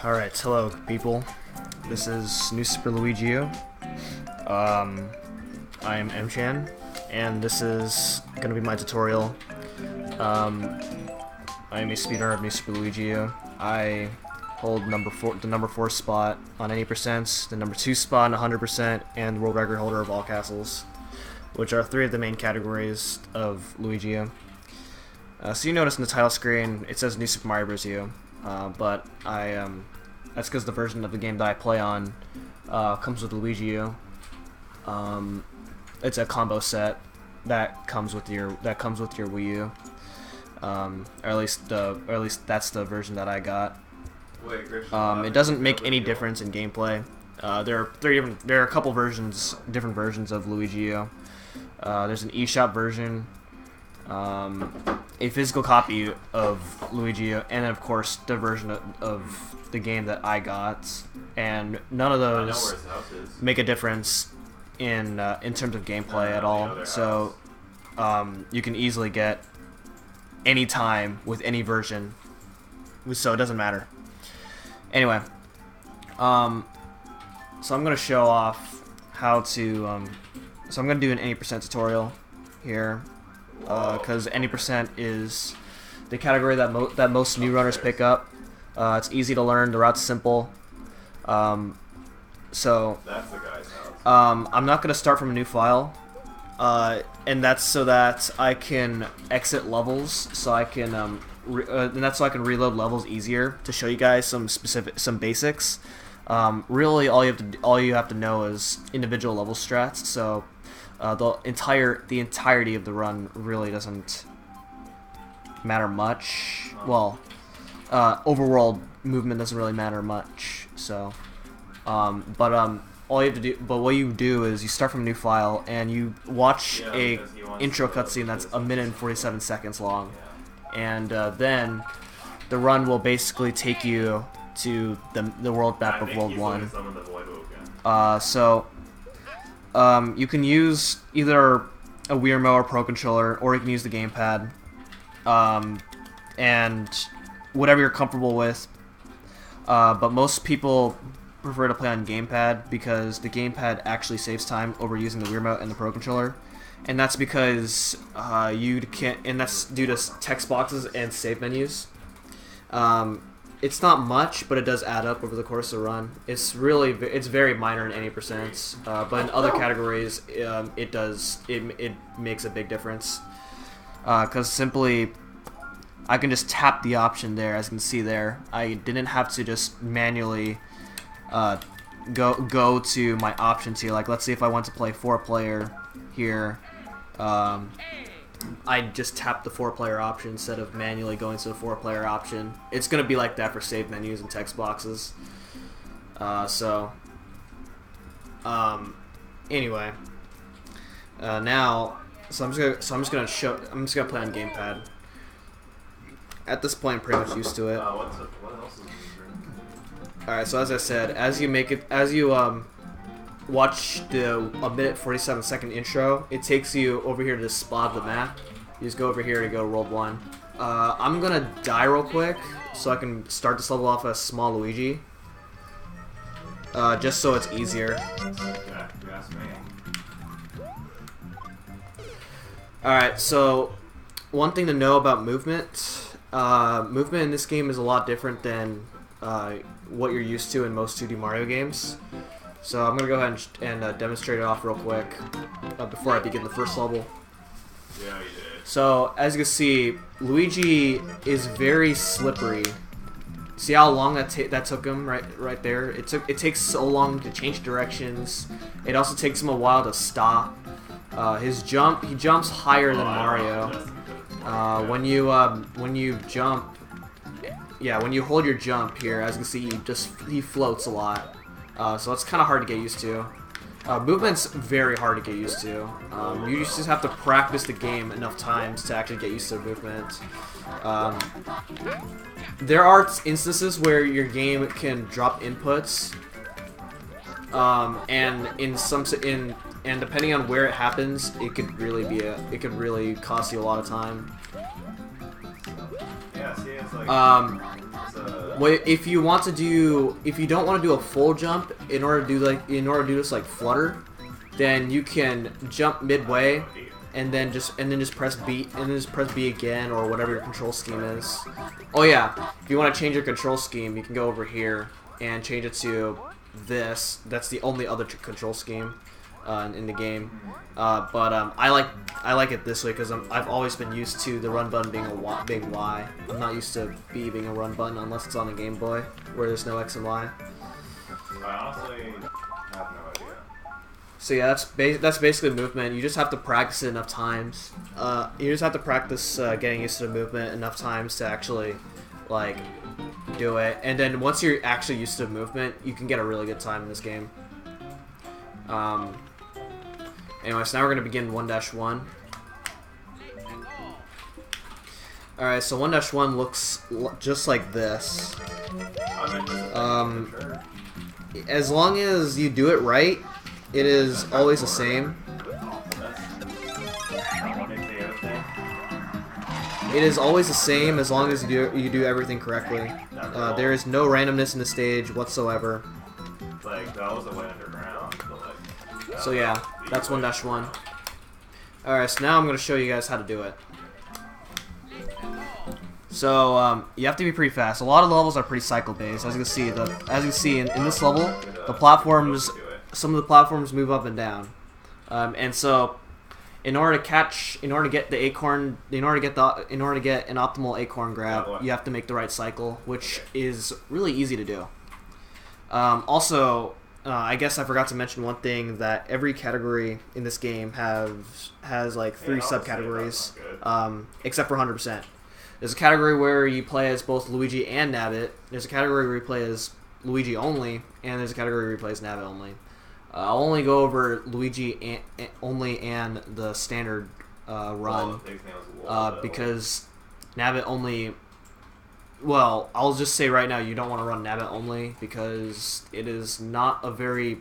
Alright, hello people. This is New Super Luigi U. I am M-Chan, and this is gonna be my tutorial. I am a speedrunner of New Super Luigi U. I hold the number 4 spot on any percents, the number 2 spot on 100%, and the world record holder of all castles, which are 3 of the main categories of Luigi U. So you notice in the title screen it says New Super Mario Bros. U, but that's because the version of the game that I play on comes with Luigi U. It's a combo set that comes with your Wii U, or at least that's the version that I got. Wait, Christian, it doesn't make any difference in gameplay. There are a couple different versions of Luigi U. There's an eShop version, a physical copy of Luigi U, and of course the version of the game that I got. And none of those make a difference in terms of gameplay at all. So you can easily get any time with any version, so it doesn't matter. Anyway, so I'm gonna show off how to. So I'm gonna do an any percent tutorial here, because any percent is the category that most new runners pick up. It's easy to learn. The route's simple. So that's the guy's house. I'm not gonna start from a new file, and that's so that I can exit levels, so I can and that's so I can reload levels easier to show you guys some basics. Really, all you have to know is individual level strats. So the entirety of the run really doesn't matter much. Well, overworld movement doesn't really matter much. So, all you have to do, what you do is you start from a new file and you watch a intro cutscene that's 1 minute and 47 seconds long, and then the run will basically take you to the world map of World 1. You can use either a Wii Remote or Pro Controller, or you can use the gamepad, and whatever you're comfortable with. But most people prefer to play on gamepad because the gamepad actually saves time over using the Wii Remote and the Pro Controller, and that's because that's due to text boxes and save menus. It's not much, but it does add up over the course of the run. It's very minor in any percents, but in other categories, it makes a big difference. Because simply, I can just tap the option there, as you can see there. I didn't have to just manually go to my options here. Like, let's see if I want to play 4-player here. I just tap the 4-player option instead of manually going to the 4-player option. It's gonna be like that for save menus and text boxes. Anyway, now, I'm just gonna play on gamepad. At this point, I'm pretty much used to it. What else is in this room? All right, so as I said, as you watch the 1 minute 47 second intro, it takes you over here to this spot of the map. You just go over here to go to World 1. I'm gonna die real quick so I can start this level off as small Luigi, just so it's easier. Yeah, you asked me. Alright, so one thing to know about movement. Movement in this game is a lot different than what you're used to in most 2D Mario games. So I'm going to go ahead and demonstrate it off real quick before I begin the first level. Yeah, you did. So, as you can see, Luigi is very slippery. See how long that took him right there? It takes so long to change directions. It also takes him a while to stop. He jumps higher than Mario. When you jump, when you hold your jump here, as you can see, he floats a lot. So it's kind of hard to get used to. Movement's very hard to get used to. You just have to practice the game enough times to actually get used to movement. There are instances where your game can drop inputs, and depending on where it happens, it could really cost you a lot of time. Yeah, see, it's like Well, if you don't want to do a full jump in order to do this like flutter, then you can jump midway and then just press B again or whatever your control scheme is. Oh yeah, if you want to change your control scheme, you can go over here and change it to this. That's the only other control scheme in the game. I like it this way because I've always been used to the run button being Y. I'm not used to B being a run button unless it's on a Game Boy where there's no X and Y. I honestly have no idea. So yeah, that's basically movement. You just have to practice it enough times. You just have to practice getting used to the movement enough times to actually like do it. And then once you're actually used to the movement, you can get a really good time in this game. Anyway, so now we're gonna begin 1-1. Alright, so 1-1 looks just like this. As long as you do it right, it is always the same. It is always the same as long as you do everything correctly. There is no randomness in the stage whatsoever. Like that was the way underground. But, so yeah, that's 1-1. Alright, so now I'm going to show you guys how to do it. So you have to be pretty fast. A lot of the levels are pretty cycle based. As you can see, in this level, the platforms, some of the platforms move up and down, and so in order to get the acorn, in order to get an optimal acorn grab, you have to make the right cycle, which is really easy to do. Also, I guess I forgot to mention one thing, that every category in this game has like 3 subcategories, except for 100%. There's a category where you play as both Luigi and Nabbit. There's a category where you play as Luigi only, and there's a category where you play as Nabbit only. I'll only go over Luigi only and the standard run because Nabbit only. Well, I'll just say right now, you don't want to run Nabbit only because it is not a very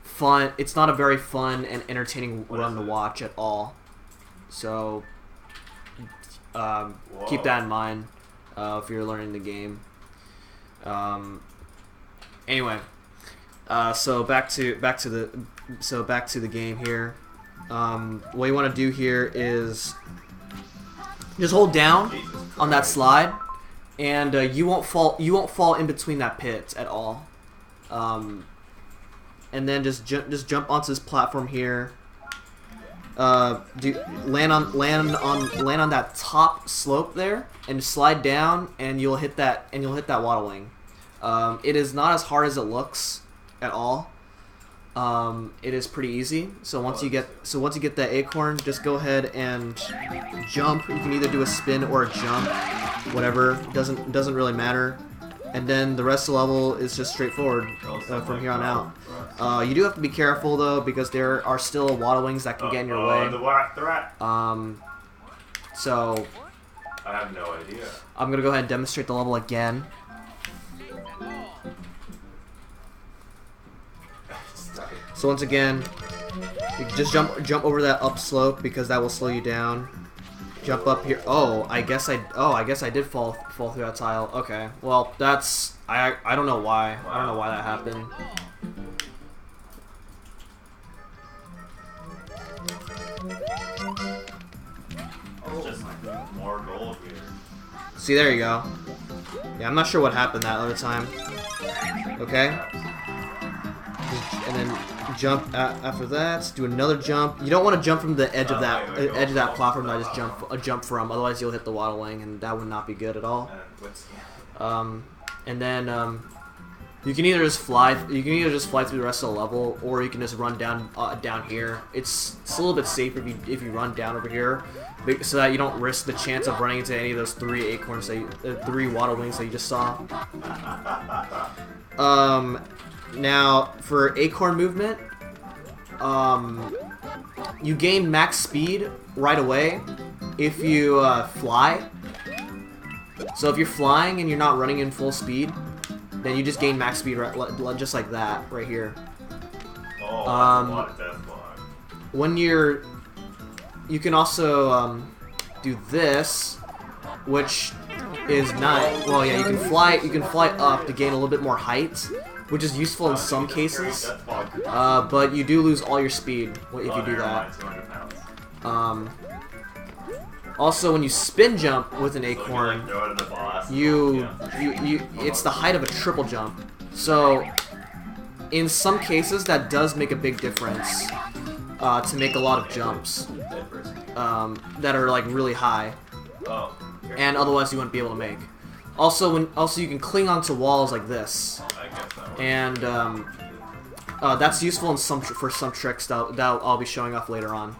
fun. It's not a very fun and entertaining run to watch at all. So keep that in mind if you're learning the game. Anyway, so back to the game here. What you want to do here is just hold down on that slide, and you won't fall in between that pit at all. And then just jump onto this platform here. Land on that top slope there and slide down, and you'll hit that waddle wing. It is not as hard as it looks at all. It is pretty easy. So once you get that acorn, just go ahead and jump. You can either do a spin or a jump, whatever. Doesn't really matter. And then the rest of the level is just straightforward from here on out. You do have to be careful though, because there are still waddle wings that can get in your way. So I have no idea. I'm gonna go ahead and demonstrate the level again. So once again, you just jump over that up slope because that will slow you down. Jump up here. Oh, I guess I did fall through that tile. Okay. Well, that's I don't know why. I don't know why that happened. Just more gold here. See, there you go. Yeah, I'm not sure what happened that other time. Okay. And then jump after that. Do another jump. You don't want to jump from the edge of that platform that I just jump from. Otherwise, you'll hit the waddle wing, and that would not be good at all. And then you can either just fly. You can either just fly through the rest of the level, or you can just run down here. It's a little bit safer if you run down over here, so that you don't risk the chance of running into any of those 3 acorns, three waddle wings that you just saw. Now, for acorn movement, you gain max speed right away if you fly. So if you're flying and you're not running in full speed, then you just gain max speed just like that right here. Oh, that's a lot of death block. When you can also do this, which is not. Well, yeah, you can fly. You can fly up to gain a little bit more height, which is useful in some cases. But you do lose all your speed if you do that. Also, when you spin jump with an acorn, it's the height of a triple jump. So, in some cases, that does make a big difference to make a lot of jumps that are like really high, and otherwise you wouldn't be able to make. Also, you can cling onto walls like this, and that's useful in for some tricks that I'll be showing off later on.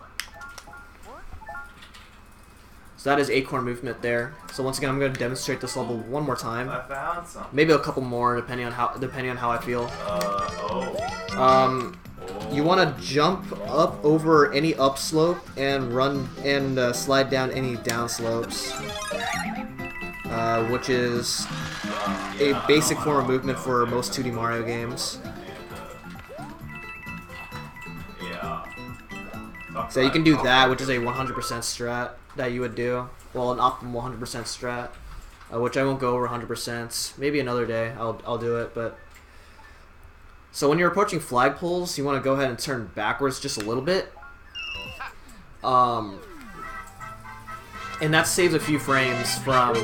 So that is acorn movement there. So once again, I'm going to demonstrate this level one more time. I found something. Maybe a couple more, depending on how I feel. You want to jump up over any upslope and run and slide down any downslopes, which is a basic form of movement for most 2D Mario games. So you can do that, which is a 100% strat that you would do. Well, an optimal 100% strat, which I won't go over 100%. Maybe another day I'll do it. But so when you're approaching flagpoles, you want to go ahead and turn backwards just a little bit, and that saves a few frames from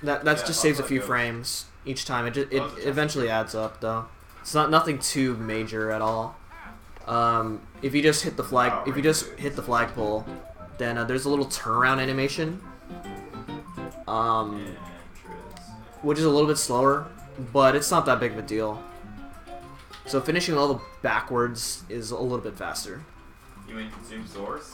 that just saves a few frames each time. It eventually adds up though. It's nothing too major at all. If you just hit the flagpole, then there's a little turnaround animation, which is a little bit slower, but it's not that big of a deal. So finishing the level backwards is a little bit faster. You mean consume source?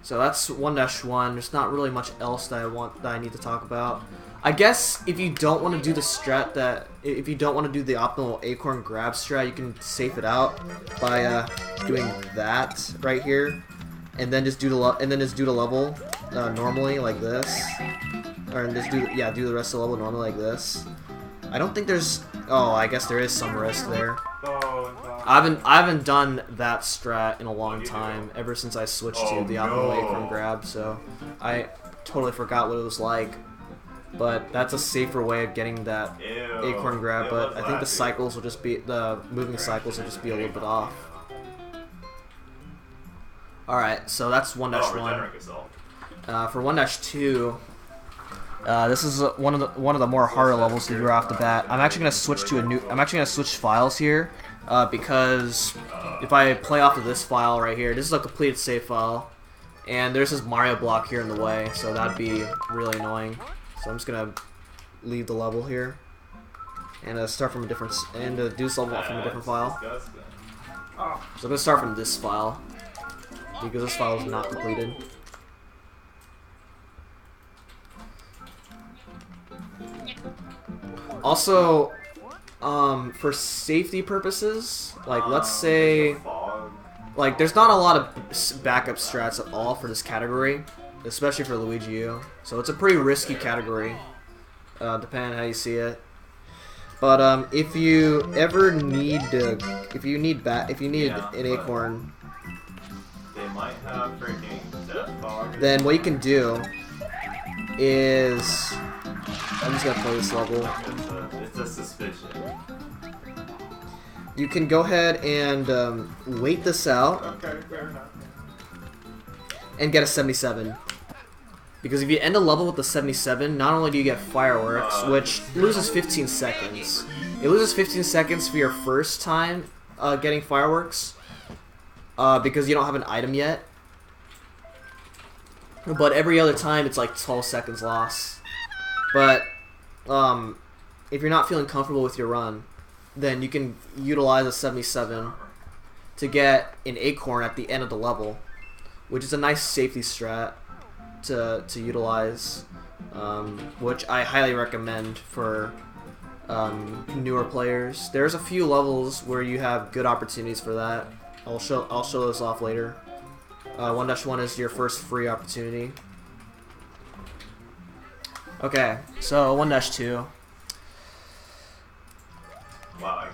So that's 1-1. There's not really much else that I need to talk about. I guess if you don't want to do the strat if you don't want to do the optimal acorn grab strat, you can safe it out by doing that right here, and then just do the level normally like this, or just do the rest of the level normally like this. I don't think there's. Oh, I guess there is some risk there. I haven't done that strat in a long time, ever since I switched to the optimal acorn grab, so I totally forgot what it was like. But that's a safer way of getting that acorn grab. But I think the moving cycles will just be a little bit off. All right, so that's 1-1. For 1-2, this is one of the more harder levels to do right off the bat. I'm actually gonna switch files here because if I play off of this file right here, this is a completed save file, and there's this Mario block here in the way, so that'd be really annoying. So I'm just gonna leave the level here and start from a different do this level from a different file. So I'm gonna start from this file because this file is not completed. Also, for safety purposes, like let's say, like there's not a lot of backup strats at all for this category, especially for Luigi U. So it's a pretty risky category, depending on how you see it. But if you ever need if you need an acorn, they might have freaking death fog. Then what you can do is, I'm just gonna play this level. It's a suspicion. You can go ahead and wait this out. Okay, fair enough. And get a 77. Because if you end a level with a 77, not only do you get fireworks, which loses 15 seconds. It loses 15 seconds for your first time getting fireworks, because you don't have an item yet. But every other time, it's like 12 seconds loss. But if you're not feeling comfortable with your run, then you can utilize a 77 to get an acorn at the end of the level, which is a nice safety strat to utilize, which I highly recommend for newer players. There's a few levels where you have good opportunities for that. I'll show this off later. 1-1 is your first free opportunity. Okay, so 1-2. Wow.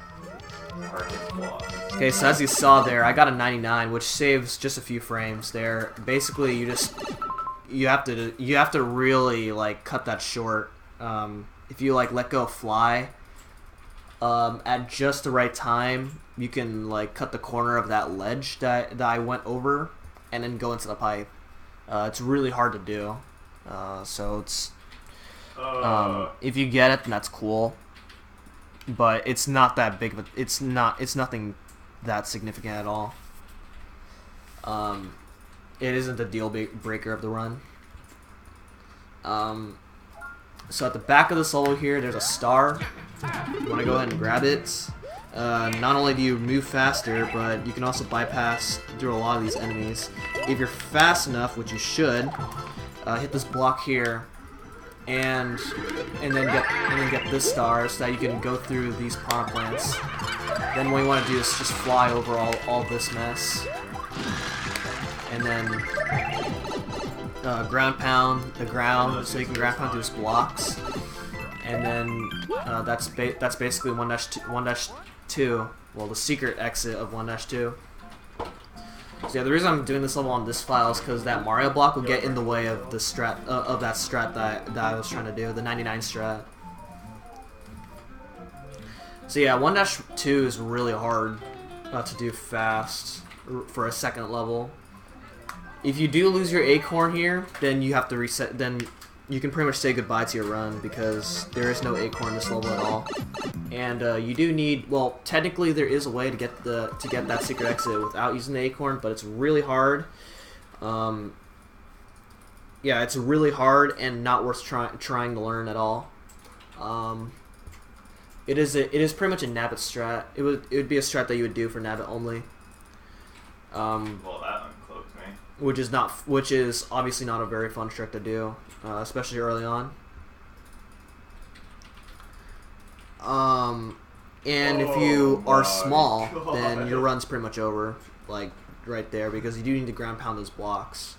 Okay, so as you saw there, I got a 99, which saves just a few frames there. Basically, you have to really like cut that short. If you like let go of fly at just the right time, you can like cut the corner of that ledge that I went over, and then go into the pipe. It's really hard to do. So it's if you get it, then that's cool. But it's not that big of a, it's nothing that significant at all. It isn't the deal breaker of the run. So at the back of this level here, there's a star. You want to go ahead and grab it. Not only do you move faster, but you can also bypass through a lot of these enemies. If you're fast enough, which you should, hit this block here, and then get this star so that you can go through these power plants. Then what you want to do is just fly over all this mess, and then ground pound the ground so you can ground pound these blocks, and then that's basically 1-2. Well, the secret exit of 1-2. So yeah, the reason I'm doing this level on this file is because that Mario block will get in the way of the strat of that strat that I was trying to do, the 99 strat. So yeah, 1-2 is really hard to do fast for a second level. If you do lose your acorn here, then you have to reset. Then you can pretty much say goodbye to your run because there is no acorn in this level at all. And you do need, well, technically there is a way to get that secret exit without using the acorn, but it's really hard. Yeah, it's really hard and not worth trying to learn at all. It is pretty much a Nabbit strat. It would be a strat that you would do for Nabbit only. Well, that uncloaked me. Which is obviously not a very fun trick to do, especially early on. And if you are small, then your run's pretty much over, like right there, because you do need to ground pound those blocks.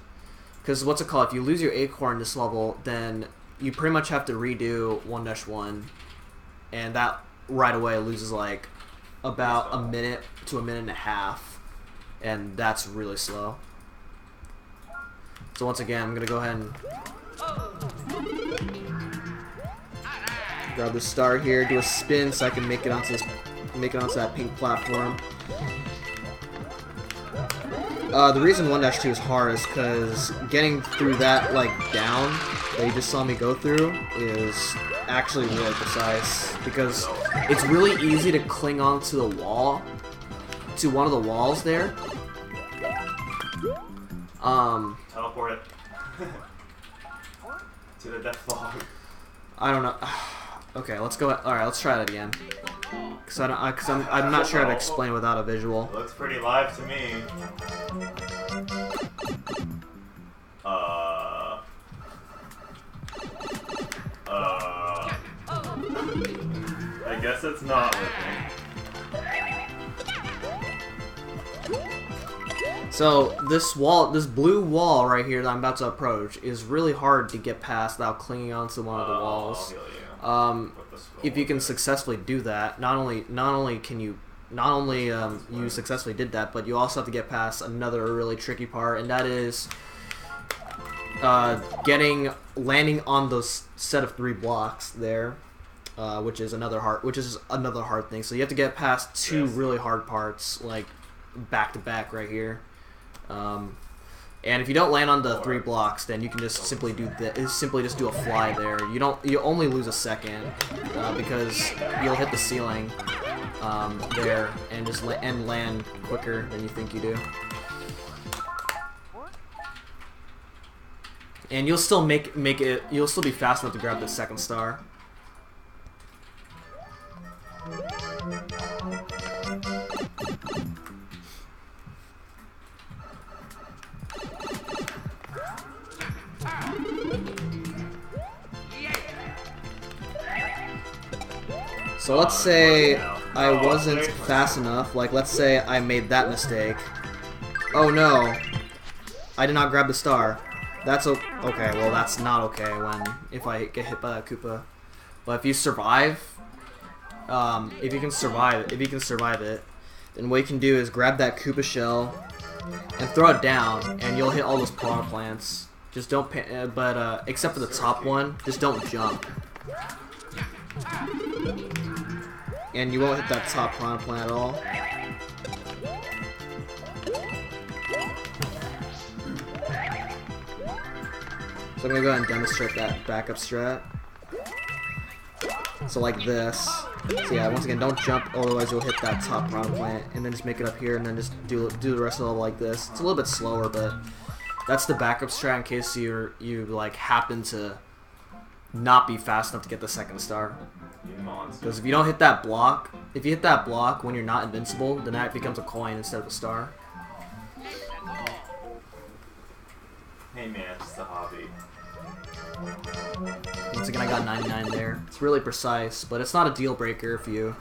Because what's it called? If you lose your acorn this level, then you pretty much have to redo 1-1, and that right away loses like about a minute to a minute and a half, and that's really slow. So once again, I'm gonna go ahead and grab the star here, do a spin so I can make it onto that pink platform. The reason 1-2 is hard is because getting through that like down that you just saw me go through is actually really precise, because it's really easy to cling on to the wall, to one of the walls there. Teleport it to the death log. I don't know. Okay, let's go. All right, let's try that again. Cause I'm not sure how to explain it without a visual. It looks pretty live to me. I guess it's not working. So this blue wall right here that I'm about to approach is really hard to get past without clinging onto one of the walls. If you can successfully do that, not only you successfully did that, but you also have to get past another really tricky part, and that is landing on those set of 3 blocks there, which is another hard thing. So you have to get past 2 really hard parts, like back to back right here. And if you don't land on the 3 blocks, then you can just simply do a fly there. You only lose a second because you'll hit the ceiling there and just land quicker than you think you do. And you'll still you'll still be fast enough to grab the second star. So let's say I wasn't fast enough, like let's say I made that mistake. Oh no, I did not grab the star. That's okay, well that's not okay if I get hit by that Koopa. But if you survive, if you can survive it, then what you can do is grab that Koopa shell and throw it down, and you'll hit all those power plants. Just don't, except for the top one, just don't jump. And you won't hit that top piranha plant at all. So I'm gonna go ahead and demonstrate that backup strat. So like this. So yeah, once again, don't jump, otherwise you'll hit that top piranha plant, and then just make it up here, and then just do the rest of the level like this. It's a little bit slower, but that's the backup strat in case you like happen to not be fast enough to get the second star. Because if you don't hit that block, if you hit that block when you're not invincible, then that becomes a coin instead of a star. Hey man, it's just a hobby. Once again, I got 99 there. It's really precise, but it's not a deal breaker if you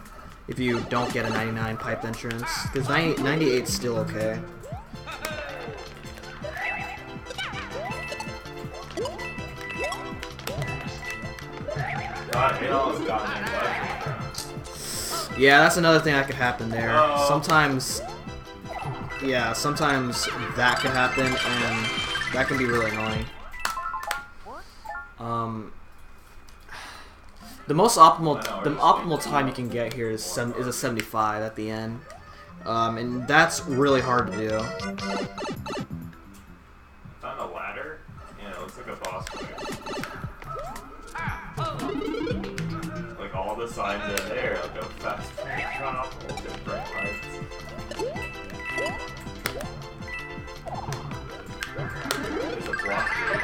don't get a 99 pipe entrance, because 98 is still okay. God, it almost got me left. Yeah, that's another thing that could happen there. Sometimes, yeah, sometimes that could happen, and that can be really annoying. The most optimal time you can get here is a 75 at the end, and that's really hard to do. Found a ladder? Yeah, it looks like a boss fight. Like all the signs are there, like a fast food shop, all different lights. There's a block here.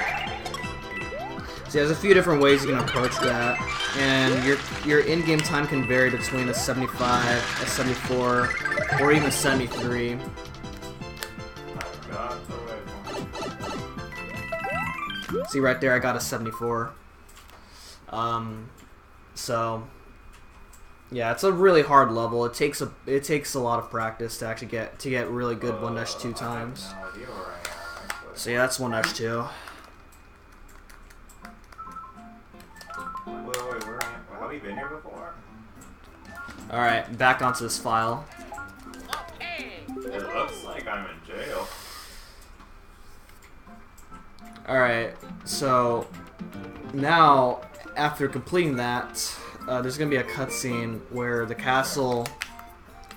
So there's a few different ways you can approach that, and your in-game time can vary between a 75, a 74, or even 73. See right there, I got a 74. So yeah, it's a really hard level. It takes a lot of practice to actually get really good 1-2 times. So yeah, that's 1-2. Wait, where have we been here before? Alright, back onto this file. It looks like I'm in jail. Alright, so now, after completing that, there's going to be a cutscene where the castle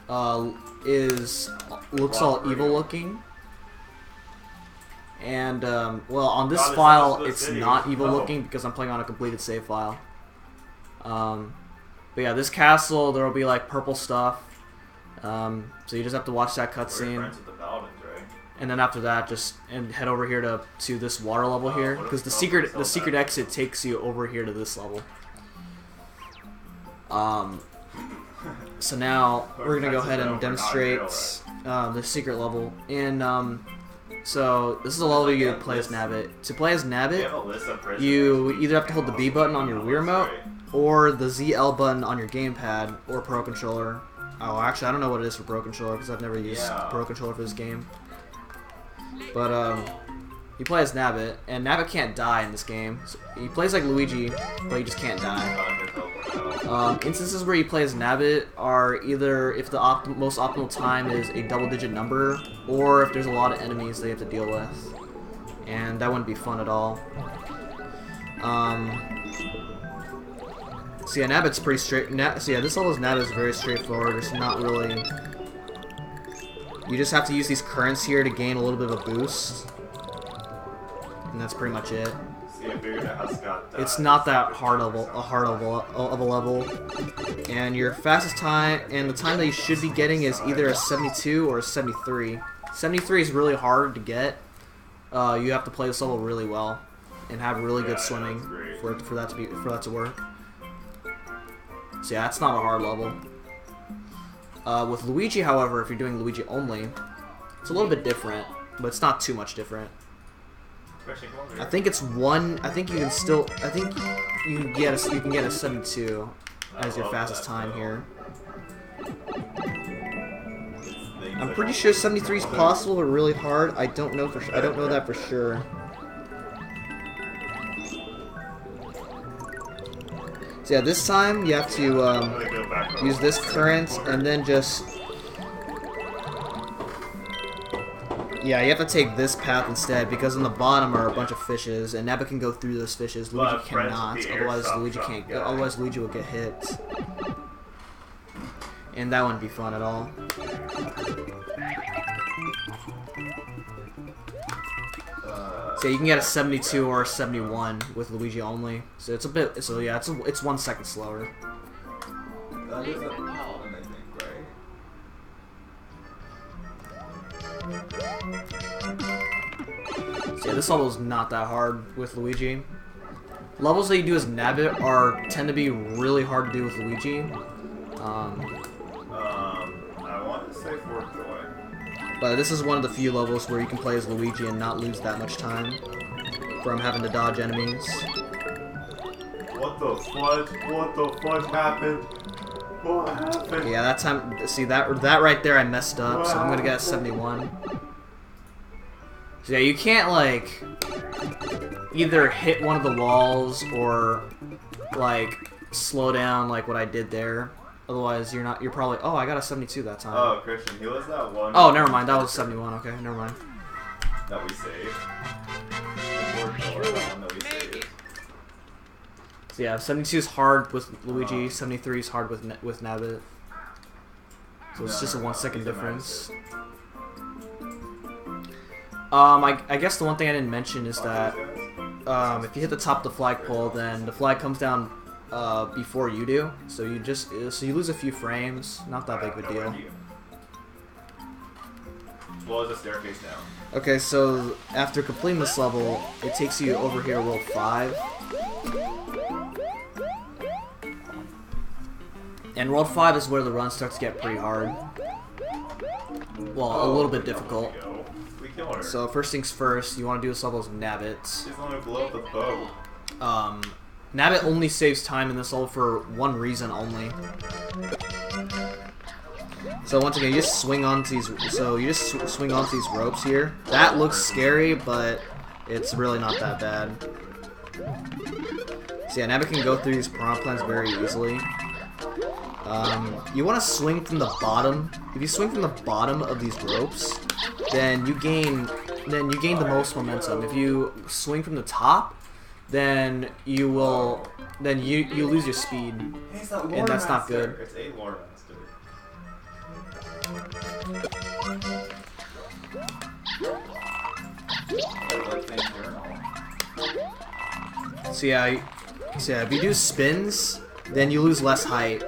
looks all evil looking. And, well, on this file, it's not evil looking because I'm playing on a completed save file. But yeah, this castle, there will be like purple stuff. So you just have to watch that cutscene. And then after that, just head over here to this water level here, because the secret exit takes you over here to this level. So now we're gonna go ahead and demonstrate the secret level. And so this is a level you play as Nabbit. To play as Nabbit, you either have to hold the B button on your Wii remote or the ZL button on your gamepad or Pro Controller. Oh, actually, I don't know what it is for Pro Controller because I've never used Pro Controller for this game. But you play as Nabbit, and Nabbit can't die in this game. So he plays like Luigi, but he just can't die. Instances where you play as Nabbit are either if the most optimal time is a double-digit number, or if there's a lot of enemies that you have to deal with, and that wouldn't be fun at all. So yeah, Nabbit's pretty straight. So yeah, this level's Nabbit is very straightforward. It's not really. You just have to use these currents here to gain a little bit of a boost, and that's pretty much it. It's not that hard of a level, and your fastest time and the time that you should be getting is either a 72 or a 73. 73 is really hard to get. You have to play this level really well and have really good swimming for that to work. So yeah, it's not a hard level. With Luigi, however, if you're doing Luigi only, it's a little bit different, but it's not too much different. I think it's one. I think you can still. I think you can get a 72 as your fastest time here. I'm pretty sure 73 is possible, but really hard. I don't know for. I don't know that for sure. So yeah, this time you have to use this current and then just Yeah, you have to take this path instead because in the bottom are a bunch of fishes, and Nabbit can go through those fishes. Luigi cannot. Otherwise, Luigi can't. Otherwise, Luigi will get hit, and that wouldn't be fun at all. So you can get a 72 or a 71 with Luigi only. So it's a bit. So yeah, it's 1 second slower. That is a paladin, I think, right? So yeah, this level is not that hard with Luigi. Levels that you do as Nabbit tend to be really hard to do with Luigi. I want to say Fort Joy. But this is one of the few levels where you can play as Luigi and not lose that much time from having to dodge enemies. What the fudge? What the fudge happened? What happened? Yeah, that time, see that right there I messed up, so I'm gonna get a 71. So yeah, you can't like either hit one of the walls or like slow down like what I did there. Otherwise, you're probably. Oh, I got a 72 that time. Oh, Christian, he was that one. Oh, never mind. That was 71. Okay, never mind. That we saved. The one that we saved. So yeah, 72 is hard with Luigi. 73 is hard with Nabbit. So it's just a 1 second difference. I guess the one thing I didn't mention is that if you hit the top of the flagpole, then the flag comes down before you do, so you lose a few frames. Not that big of a deal. Well, there's a staircase now. Okay, so after completing this level, it takes you over here to World 5. And World 5 is where the run starts to get pretty hard. Well, a little bit difficult. We kill her. So first things first, you want to do this level as Nabbit. She's only blow up the boat. Nabbit only saves time in this level for one reason only. So once again, you just swing onto these. So you just swing onto these ropes here. That looks scary, but it's really not that bad. So yeah, Nabbit can go through these piranha plants very easily. You want to swing from the bottom. If you swing from the bottom of these ropes, then you gain the most momentum. If you swing from the top, then you lose your speed, and that's not good. It's a lore master. So yeah, if you do spins, then you lose less height.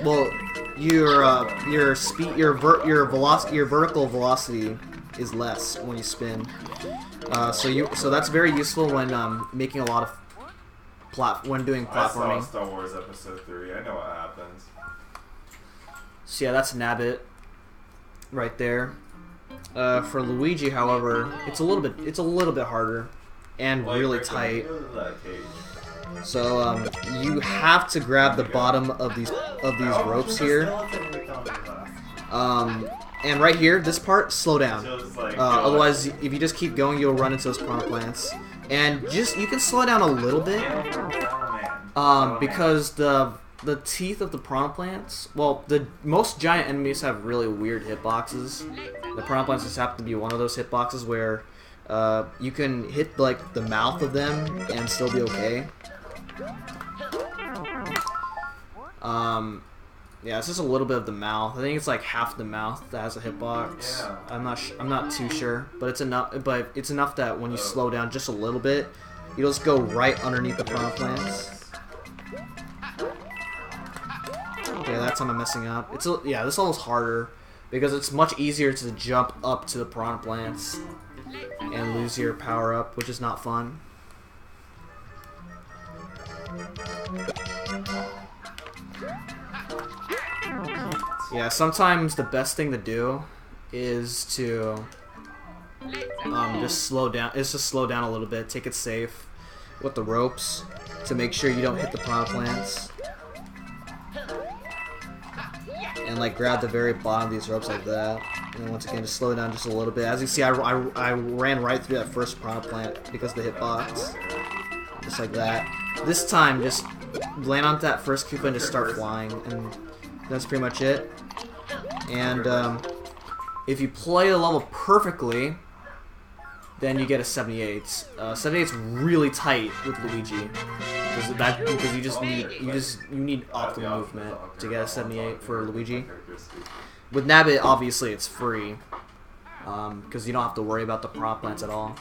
Well, your speed, your vertical velocity is less when you spin. So that's very useful when making a lot of when doing platforming. I saw Star Wars Episode 3. I know what happens. So yeah, that's Nabbit right there. For Luigi, however, it's a little bit harder and really tight. So you have to grab the bottom of these ropes here. And right here, this part, slow down. Otherwise, if you just keep going, you'll run into those piranha plants. And you can slow down a little bit, because the teeth of the piranha plants. Well, the most giant enemies have really weird hitboxes. The piranha plants just happen to be one of those hitboxes where you can hit like the mouth of them and still be okay. Yeah, it's just a little bit of the mouth. I think it's like half the mouth that has a hitbox. Yeah. I'm not too sure, but it's enough. But it's enough that when you slow down just a little bit, you'll just go right underneath the piranha plants. Okay, that time I'm messing up. Yeah, this level's harder because it's much easier to jump up to the piranha plants and lose your power up, which is not fun. Yeah, sometimes the best thing to do is to just slow down. Is to slow down a little bit, take it safe with the ropes to make sure you don't hit the piranha plants, and like grab the very bottom of these ropes like that. And then once again, just slow down just a little bit. As you see, I ran right through that first piranha plant because of the hitbox, just like that. This time, just land on that first Koopa and just start flying, and that's pretty much it. And If you play the level perfectly, then you get a 78. 78's really tight with Luigi because you need optimal movement to get a 78 for Luigi. With Nabbit, obviously it's free because you don't have to worry about the prop plants at all.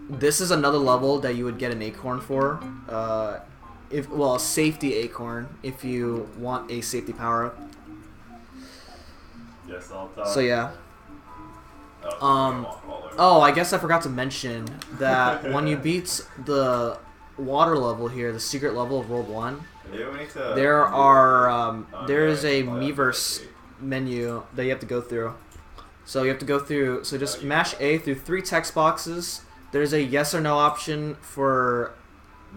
This is another level that you would get an acorn for. A safety acorn if you want a safety power up. Yes, I'll talk. So yeah. Oh, I guess I forgot to mention that when you beat the water level here, the secret level of World 1, there is a Miiverse menu that you have to go through. So you have to go through, so just mash A through 3 text boxes. There's a yes or no option for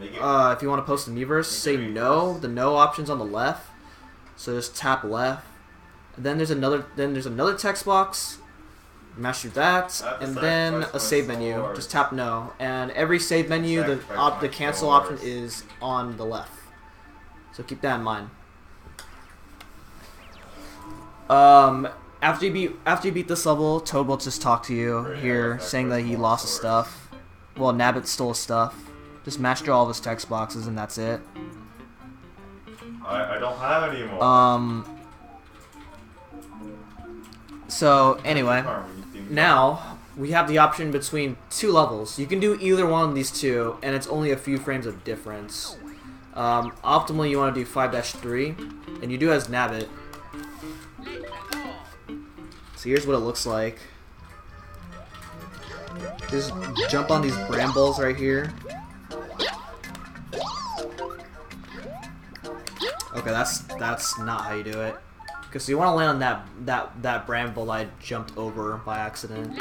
if you want to post a Miiverse, say no. The no option's on the left. So just tap left. And then there's another text box. Mash through that, and then a save menu. Just tap no, and every save menu, the cancel option is on the left. So keep that in mind. After you beat this level, Toad will just talk to you here, saying that he lost his stuff. Well, Nabbit stole his stuff. Just mash through all of his text boxes, and that's it. I don't have any more. So anyway. Now, we have the option between 2 levels. You can do either one of these two, and it's only a few frames of difference. Optimally, you want to do 5-3, and you do as Nabbit. So here's what it looks like. Just jump on these brambles right here. Okay, that's not how you do it. So you want to land on that bramble I jumped over by accident.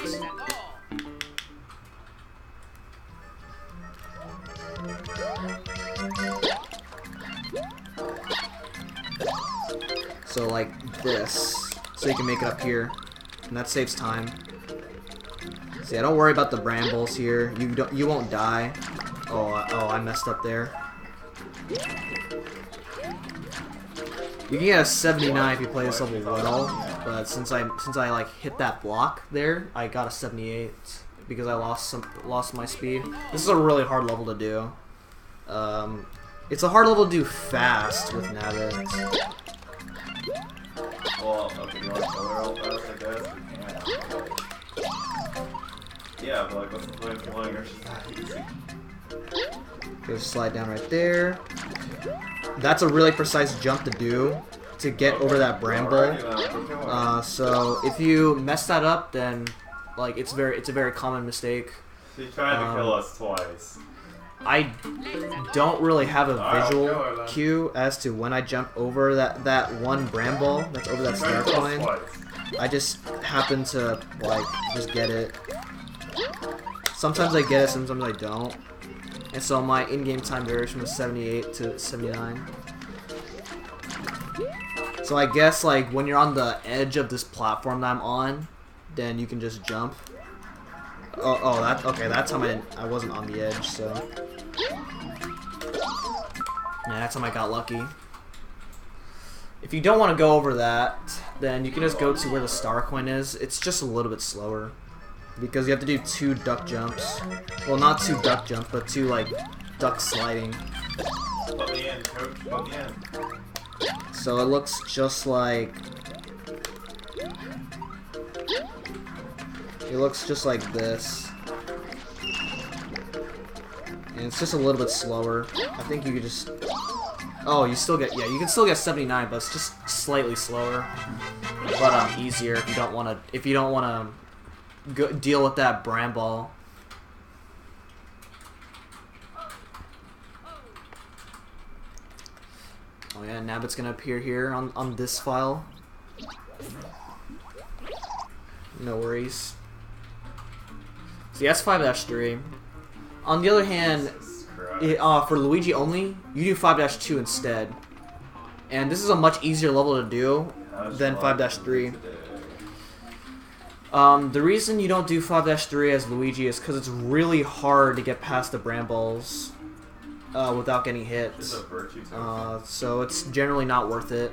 So like this, so you can make it up here, and that saves time. So yeah, don't worry about the brambles here. You won't die. Oh, I messed up there. You can get a 79 if you play this level well, but since I like hit that block there, I got a 78 because I lost my speed. This is a really hard level to do. It's a hard level to do fast with Nabbit. Well, okay, you want to go real fast, I guess? Yeah, but like, what's the point of flying or just that easy? Just slide down right there. That's a really precise jump to do to get over that bramble. So if you mess that up, then like it's a very common mistake. She tried to kill us twice. I don't really have a visual cue as to when I jump over that one bramble that's over that star coin. I just happen to like just get it. Sometimes I get it, sometimes I don't. And so my in-game time varies from 78 to 79. So I guess like when you're on the edge of this platform that I'm on, then you can just jump. Okay, that time I wasn't on the edge, so yeah, that time I got lucky. If you don't want to go over that, then you can just go to where the star coin is. It's just a little bit slower because you have to do 2 duck jumps. Well, not 2 duck jumps, but 2 like duck sliding. Put me in, coach. Put me in. So it looks just like this. And it's just a little bit slower. I think you could just... Oh, you still get... Yeah, you can still get 79, but it's just slightly slower. But easier if you don't want to... If you don't want to deal with that bramble. Oh yeah, Nabbit's gonna appear here on this file. No worries. So that's 5-3. On the other hand, for Luigi only, you do 5-2 instead. And this is a much easier level to do than 5-3. The reason you don't do 5-3 as Luigi is because it's really hard to get past the brambles. without getting hit. It's a virtue So it's generally not worth it.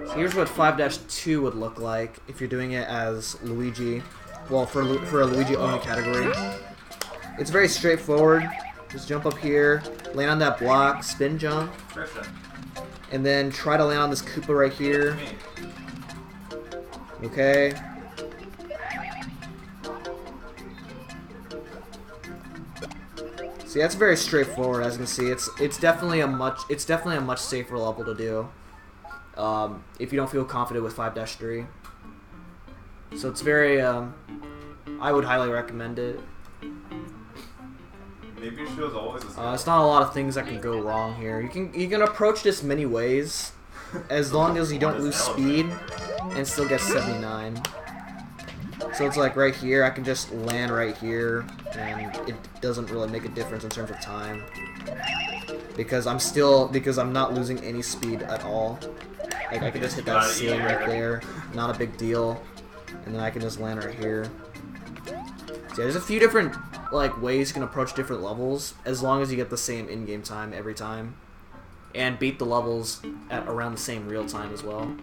So here's what 5-2 would look like if you're doing it as Luigi. Well, for a Luigi-only category. It's very straightforward. Just jump up here, land on that block, spin jump, and then try to land on this Koopa right here. Okay. See, that's very straightforward. As you can see, it's definitely a much safer level to do if you don't feel confident with 5-3. So it's very I would highly recommend it. Maybe it shows always the same. It's not a lot of things that can go wrong here. You can approach this many ways, as long as you don't lose speed and still get 79. So it's like right here, I can just land right here, and it doesn't really make a difference in terms of time, because I'm not losing any speed at all. Like I can just hit that ceiling right there, not a big deal, and then I can just land right here. So yeah, there's a few different ways you can approach different levels, as long as you get the same in-game time every time, and beat the levels at around the same real time as well.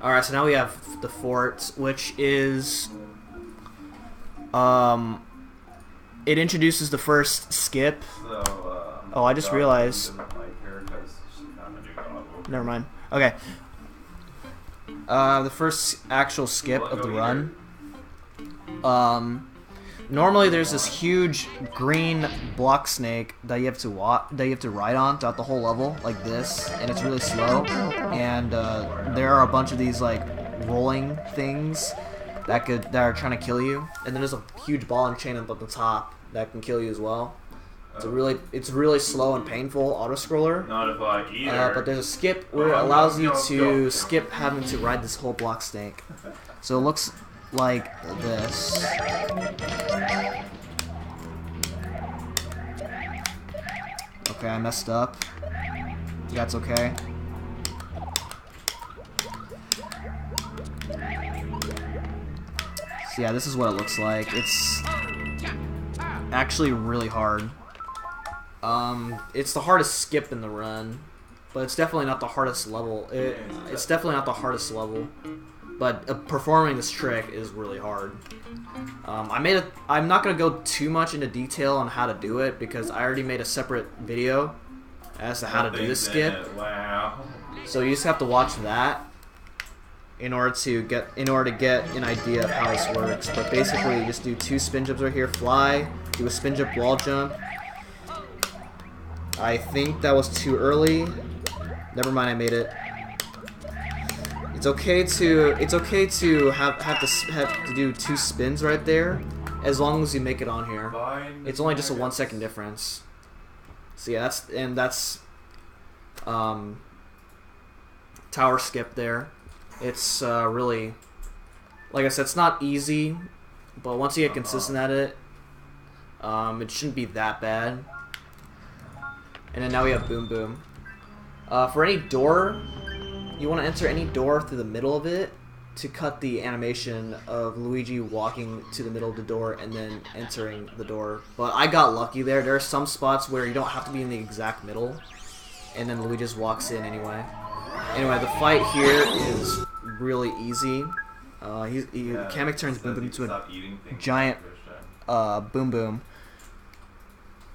Alright, so now we have the fort, which is it introduces the first skip. So, oh, I just realized. Never mind. Okay. The first actual skip of the run. Normally there's this huge green block snake that you have to ride on throughout the whole level, like this, and it's really slow. And there are a bunch of these rolling things that are trying to kill you. And then there's a huge ball and chain up at the top that can kill you as well. It's really slow and painful auto scroller. Not if I either. But there's a skip where it allows you to skip having to ride this whole block snake. So it looks like this. Okay, I messed up. That's okay. So yeah, this is what it looks like. It's actually really hard. It's the hardest skip in the run, but it's definitely not the hardest level. It's definitely not the hardest level, but performing this trick is really hard. I'm not gonna go too much into detail on how to do it, because I already made a separate video as to how to do this skip. Wow. So you just have to watch that in order to get an idea of how this works. But basically, you just do 2 spin jumps right here, fly, do a spin jump, wall jump. I think that was too early. Never mind, I made it. It's okay to have to do 2 spins right there, as long as you make it on here. It's only just a 1 second difference. So yeah, that's tower skip there. It's really, like I said, it's not easy, but once you get consistent at it, it shouldn't be that bad. And then now we have Boom Boom. For any door, you want to enter any door through the middle of it to cut the animation of Luigi walking to the middle of the door and then entering the door. But I got lucky there. There are some spots where you don't have to be in the exact middle, and then Luigi just walks in anyway. Anyway, the fight here is really easy. Kamek turns Boom Boom into a giant Boom Boom.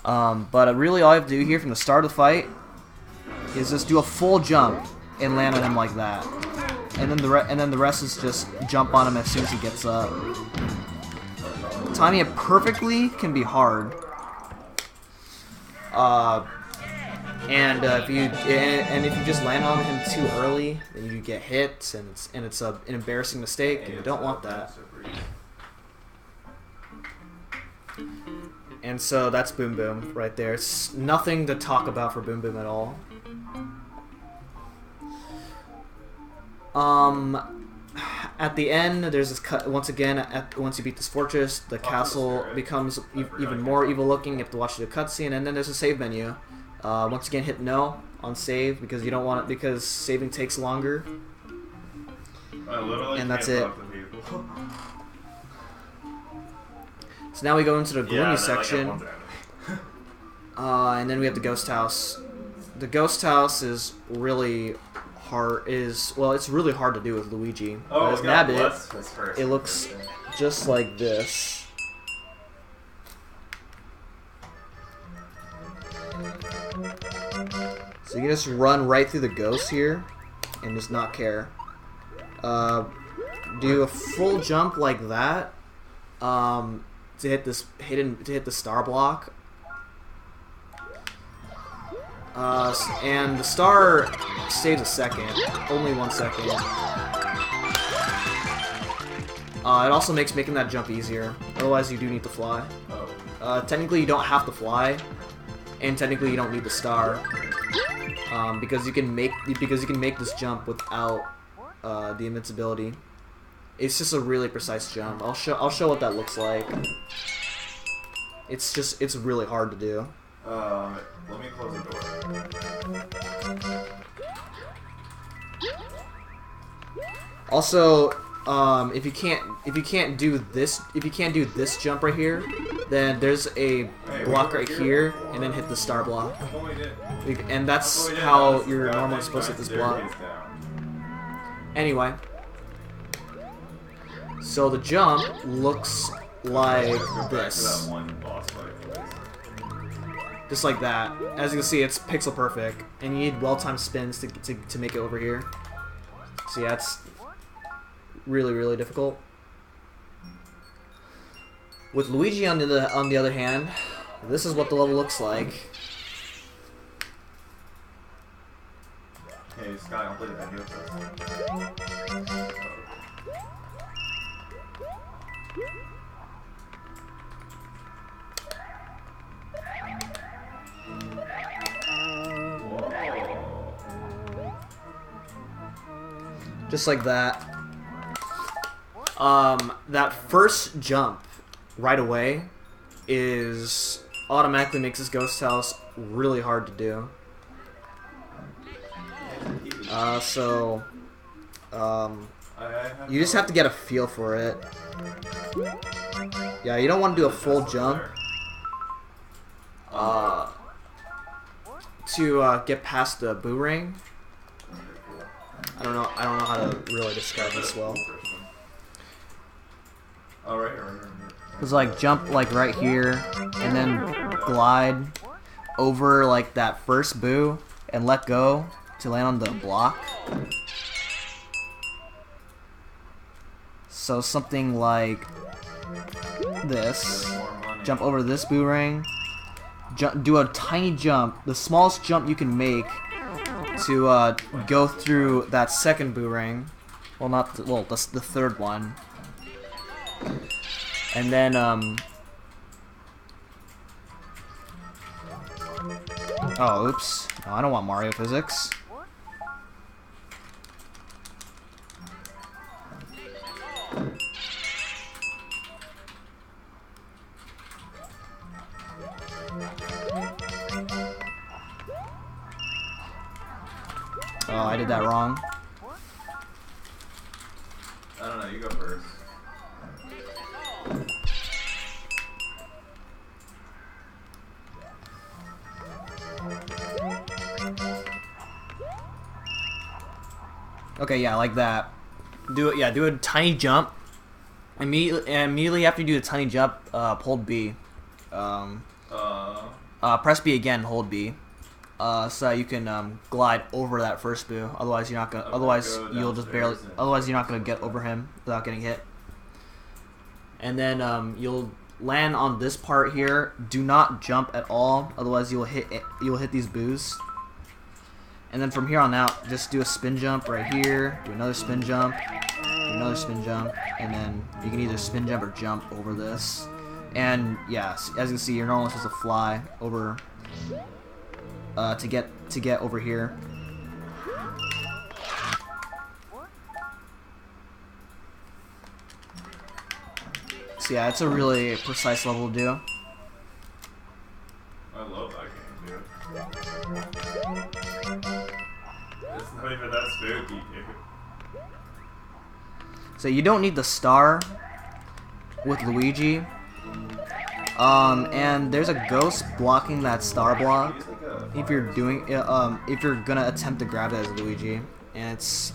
But really all I have to do here from the start of the fight is just do a full jump and land on him like that. And then the rest is just jump on him as soon as he gets up. Timing it perfectly can be hard. If you just land on him too early, then you get hit, and it's an embarrassing mistake, and you don't want that. And so that's Boom Boom right there. It's nothing to talk about for Boom Boom at all. At the end, there's this cut. Once again, once you beat this fortress, the castle becomes even more evil looking. You have to watch the cutscene, and then there's a save menu. Once again, hit no on save because you don't want it, because saving takes longer. And that's it. So now we go into the gloomy yeah, section. Like And then we have the ghost house. The ghost house is really hard. It's really hard to do with Luigi. oh, As Nabbit, first. it looks just like this. So you can just run right through the ghost here, and just not care. Do a full jump like that to hit this hit the star block. And the star saves a second, only 1 second. It also makes making that jump easier. Otherwise, you do need to fly. Technically, you don't have to fly, and technically, you don't need the star, because you can make this jump without the invincibility. It's just a really precise jump. I'll show what that looks like. It's really hard to do. Let me close the door. Also, if you can't do this jump right here, then there's a block right here, and then hit the star block. And that's how you're normally supposed to hit this block. Anyway, so the jump looks like this. Just like that. As you can see, it's pixel perfect, and you need well-timed spins to make it over here. So yeah, it's really, really difficult. With Luigi on the other hand, this is what the level looks like. Hey, Sky, I'll play the video first. Just like that. That first jump right away automatically makes this ghost house really hard to do. You just have to get a feel for it. Yeah, you don't want to do a full jump to get past the boo ring. I don't know how to really describe this well. Alright. It's like jump like right here, and then glide over like that first boo, and let go to land on the block. So something like this. Jump over this boo ring. Do a tiny jump, the smallest jump you can make, to go through that second boo ring. Well, that's the third one. And then oh, oops. No, I don't want Mario physics. Oh, I did that wrong. I don't know, you go first. Okay, yeah, like that. Do a tiny jump. Immediately after you do a tiny jump, hold B. Press B again, hold B. So you can glide over that first boo. Otherwise, you're not gonna. Otherwise, you'll just barely. Otherwise, you're not gonna get over him without getting hit. And then you'll land on this part here. Do not jump at all. Otherwise, you'll hit these boos. And then from here on out, just do a spin jump right here. Do another spin jump. Do another spin jump, and then you can either spin jump or jump over this. And yeah, as you can see, you're normally supposed to fly over. To get over here. So yeah, it's a really precise level to do. I love that game, dude. It's not even that spooky, dude. So you don't need the star with Luigi. And there's a ghost blocking that star block if you're doing if you're gonna attempt to grab it as Luigi, and it's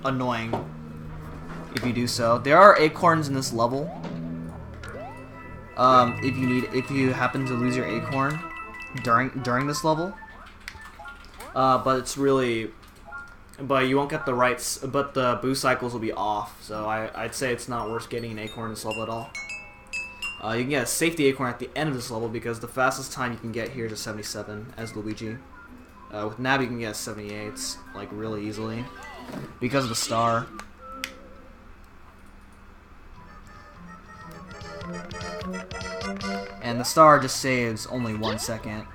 annoying if you do so. There are acorns in this level. If you happen to lose your acorn during this level, but it's really, but you won't get the rights, but the boost cycles will be off. So I'd say it's not worth getting an acorn in this level at all. You can get a safety acorn at the end of this level because the fastest time you can get here is a 77 as Luigi. With Nabbit you can get a 78 like really easily because of the star. And the star just saves only 1 second.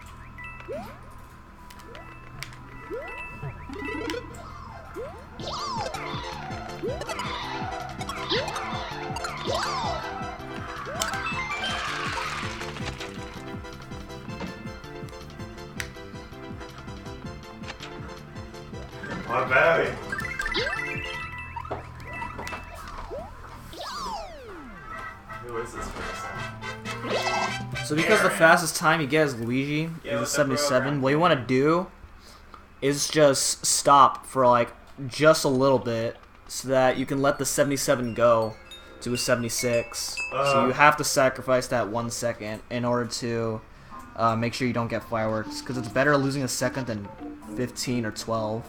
My belly. Who is this person? So because the fastest time you get as Luigi is a 77, what you want to do is just stop for like just a little bit so that you can let the 77 go to a 76. So you have to sacrifice that 1 second in order to make sure you don't get fireworks, because it's better losing a second than 15 or 12.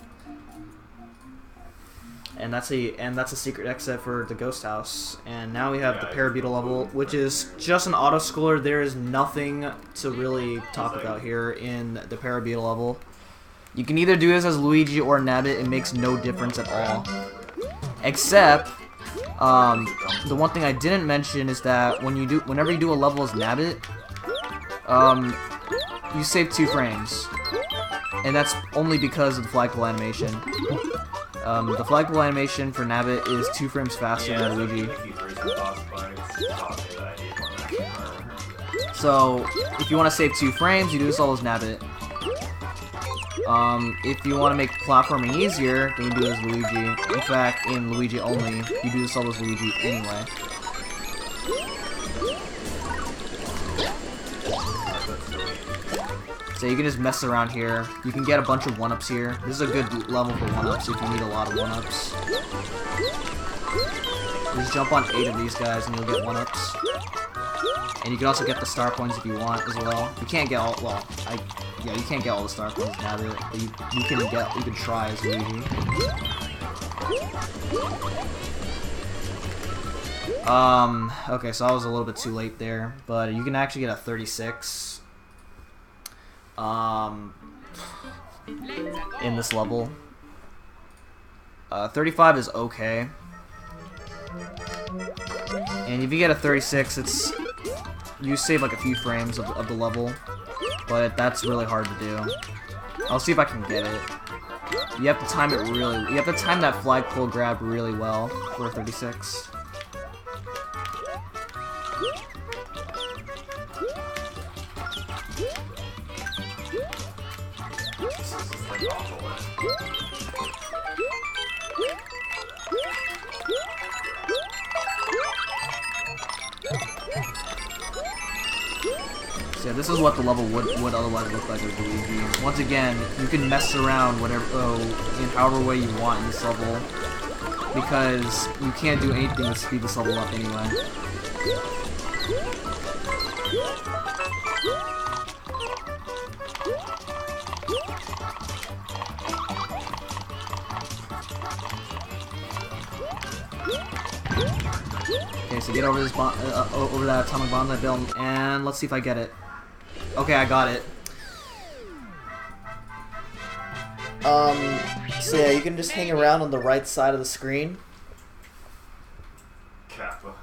And that's a secret exit for the ghost house. And now we have the Parabeetle level, which is just an auto scroller. There is nothing to really talk about here in the Parabeetle level. You can either do this as Luigi or Nabbit. It makes no difference at all. Except, the one thing I didn't mention is that whenever you do a level as Nabbit, you save 2 frames, and that's only because of the flagpole animation. The flagpole animation for Nabbit is 2 frames faster than Luigi. So, if you want to save 2 frames, you do this all as Nabbit. If you want to make platforming easier, then you do it as Luigi. In fact, in Luigi only, you do this all as Luigi anyway. So you can just mess around here. You can get a bunch of 1-ups here. This is a good level for 1-ups if you need a lot of 1-ups. Just jump on 8 of these guys and you'll get 1-ups. And you can also get the star coins if you want as well. You can't get all, well, you can't get all the star coins now, but you can try as Luigi. Okay, so I was a little bit too late there, but you can actually get a 36. In this level. 35 is okay. And if you get a 36, you save like a few frames of the level, but that's really hard to do. I'll see if I can get it. You have to time it really, you have to time that flagpole grab really well for a 36. So yeah, this is what the level would otherwise look like with Luigi. Once again, you can mess around whatever in however way you want in this level, because you can't do anything to speed this level up anyway. Okay, so get over this over that atomic bomb that built, and let's see if I get it. Okay, I got it. So yeah, you can just hang around on the right side of the screen. Kappa.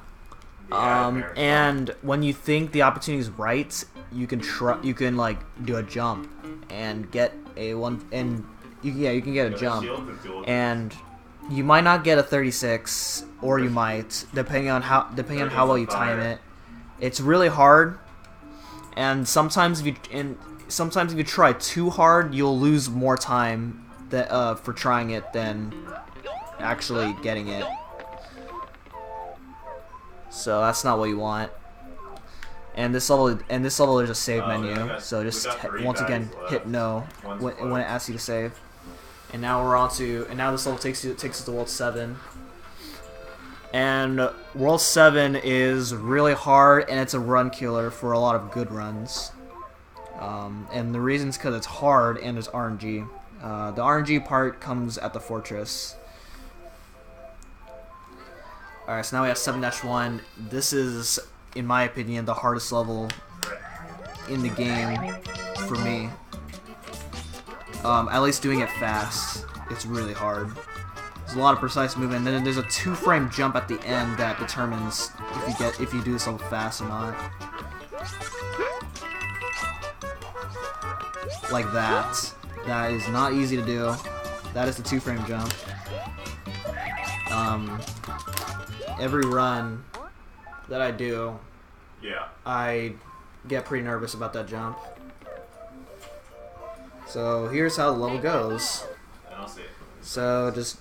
And when you think the opportunity is right, you can like do a jump and get a one, and you can get a jump, and you might not get a 36, or you might, depending on how well you time it. It's really hard, and sometimes if you try too hard, you'll lose more time for trying it than actually getting it. So that's not what you want. And this level there's a save menu, so we just got 3 once again baddies left. hit no One's when it closed. asks you to save. And now we're on to, and now this level takes us to World 7. And World 7 is really hard, and it's a run killer for a lot of good runs. And the reason's because it's hard and there's RNG. The RNG part comes at the fortress. Alright, so now we have 7-1. This is, in my opinion, the hardest level in the game for me. At least doing it fast, it's really hard. There's a lot of precise movement, and then there's a 2-frame jump at the end that determines if you do this level fast or not. Like that. That is not easy to do. That is the 2-frame jump. Every run that I do, Yeah. I get pretty nervous about that jump. So here's how the level goes. I don't see it. So just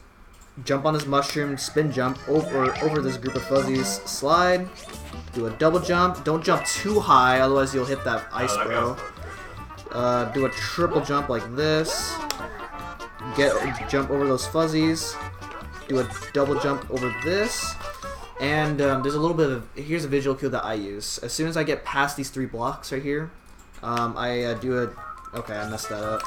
jump on this mushroom, spin jump over this group of fuzzies, slide, do a double jump. Don't jump too high, otherwise you'll hit that ice that bro. goes. Do a triple jump like this. Jump over those fuzzies. Do a double jump over this. And there's a little bit of, here's a visual cue that I use. As soon as I get past these 3 blocks right here, I do a, okay, I messed that up.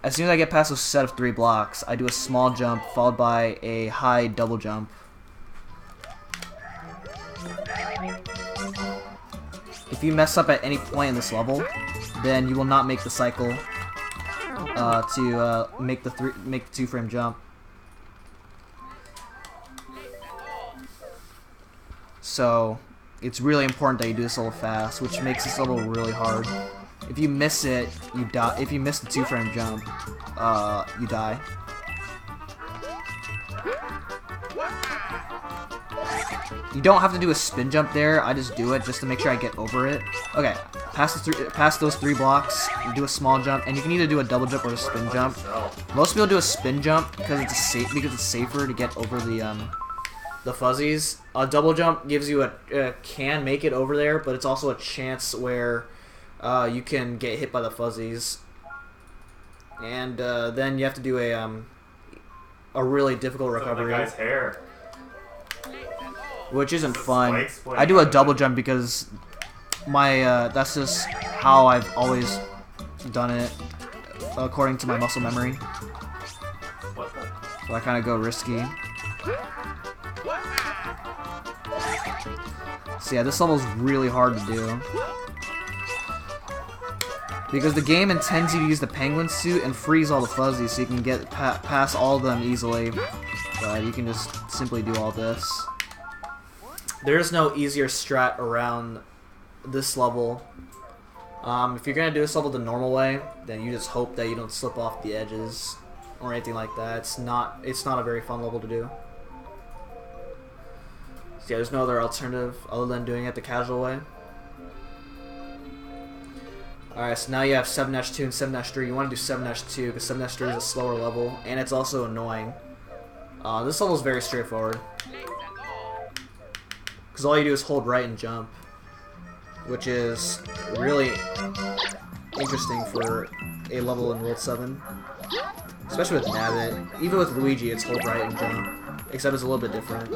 As soon as I get past a set of 3 blocks, I do a small jump followed by a high double jump. If you mess up at any point in this level, then you will not make the cycle to make the 2-frame jump. So it's really important that you do this level fast, which makes this level really hard. If you miss it, you die. If you miss the 2-frame jump, you die. You don't have to do a spin jump there. I just do it just to make sure I get over it. Okay, past those 3 blocks, you do a small jump, and you can either do a double jump or a spin jump. Most people do a spin jump because it's safer to get over the fuzzies. A double jump gives you can make it over there, but it's also a chance where you can get hit by the fuzzies, and then you have to do a really difficult recovery. That guy's hair. Which isn't fun. I do a double jump because that's just how I've always done it, according to my muscle memory. What the? So I kind of go risky. So yeah, this level's really hard to do. Because the game intends you to use the penguin suit and freeze all the fuzzies so you can get past all of them easily. But you can just simply do all this. There's no easier strat around this level. If you're going to do this level the normal way, then you just hope that you don't slip off the edges or anything like that. It's not a very fun level to do. So yeah, there's no other alternative other than doing it the casual way. Alright, so now you have 7-2 and 7-3. You want to do 7-2 because 7-3 is a slower level, and it's also annoying. This level is very straightforward. Because all you do is hold right and jump, which is really interesting for a level in World 7. Especially with Nabbit. Even with Luigi, it's hold right and jump, except it's a little bit different.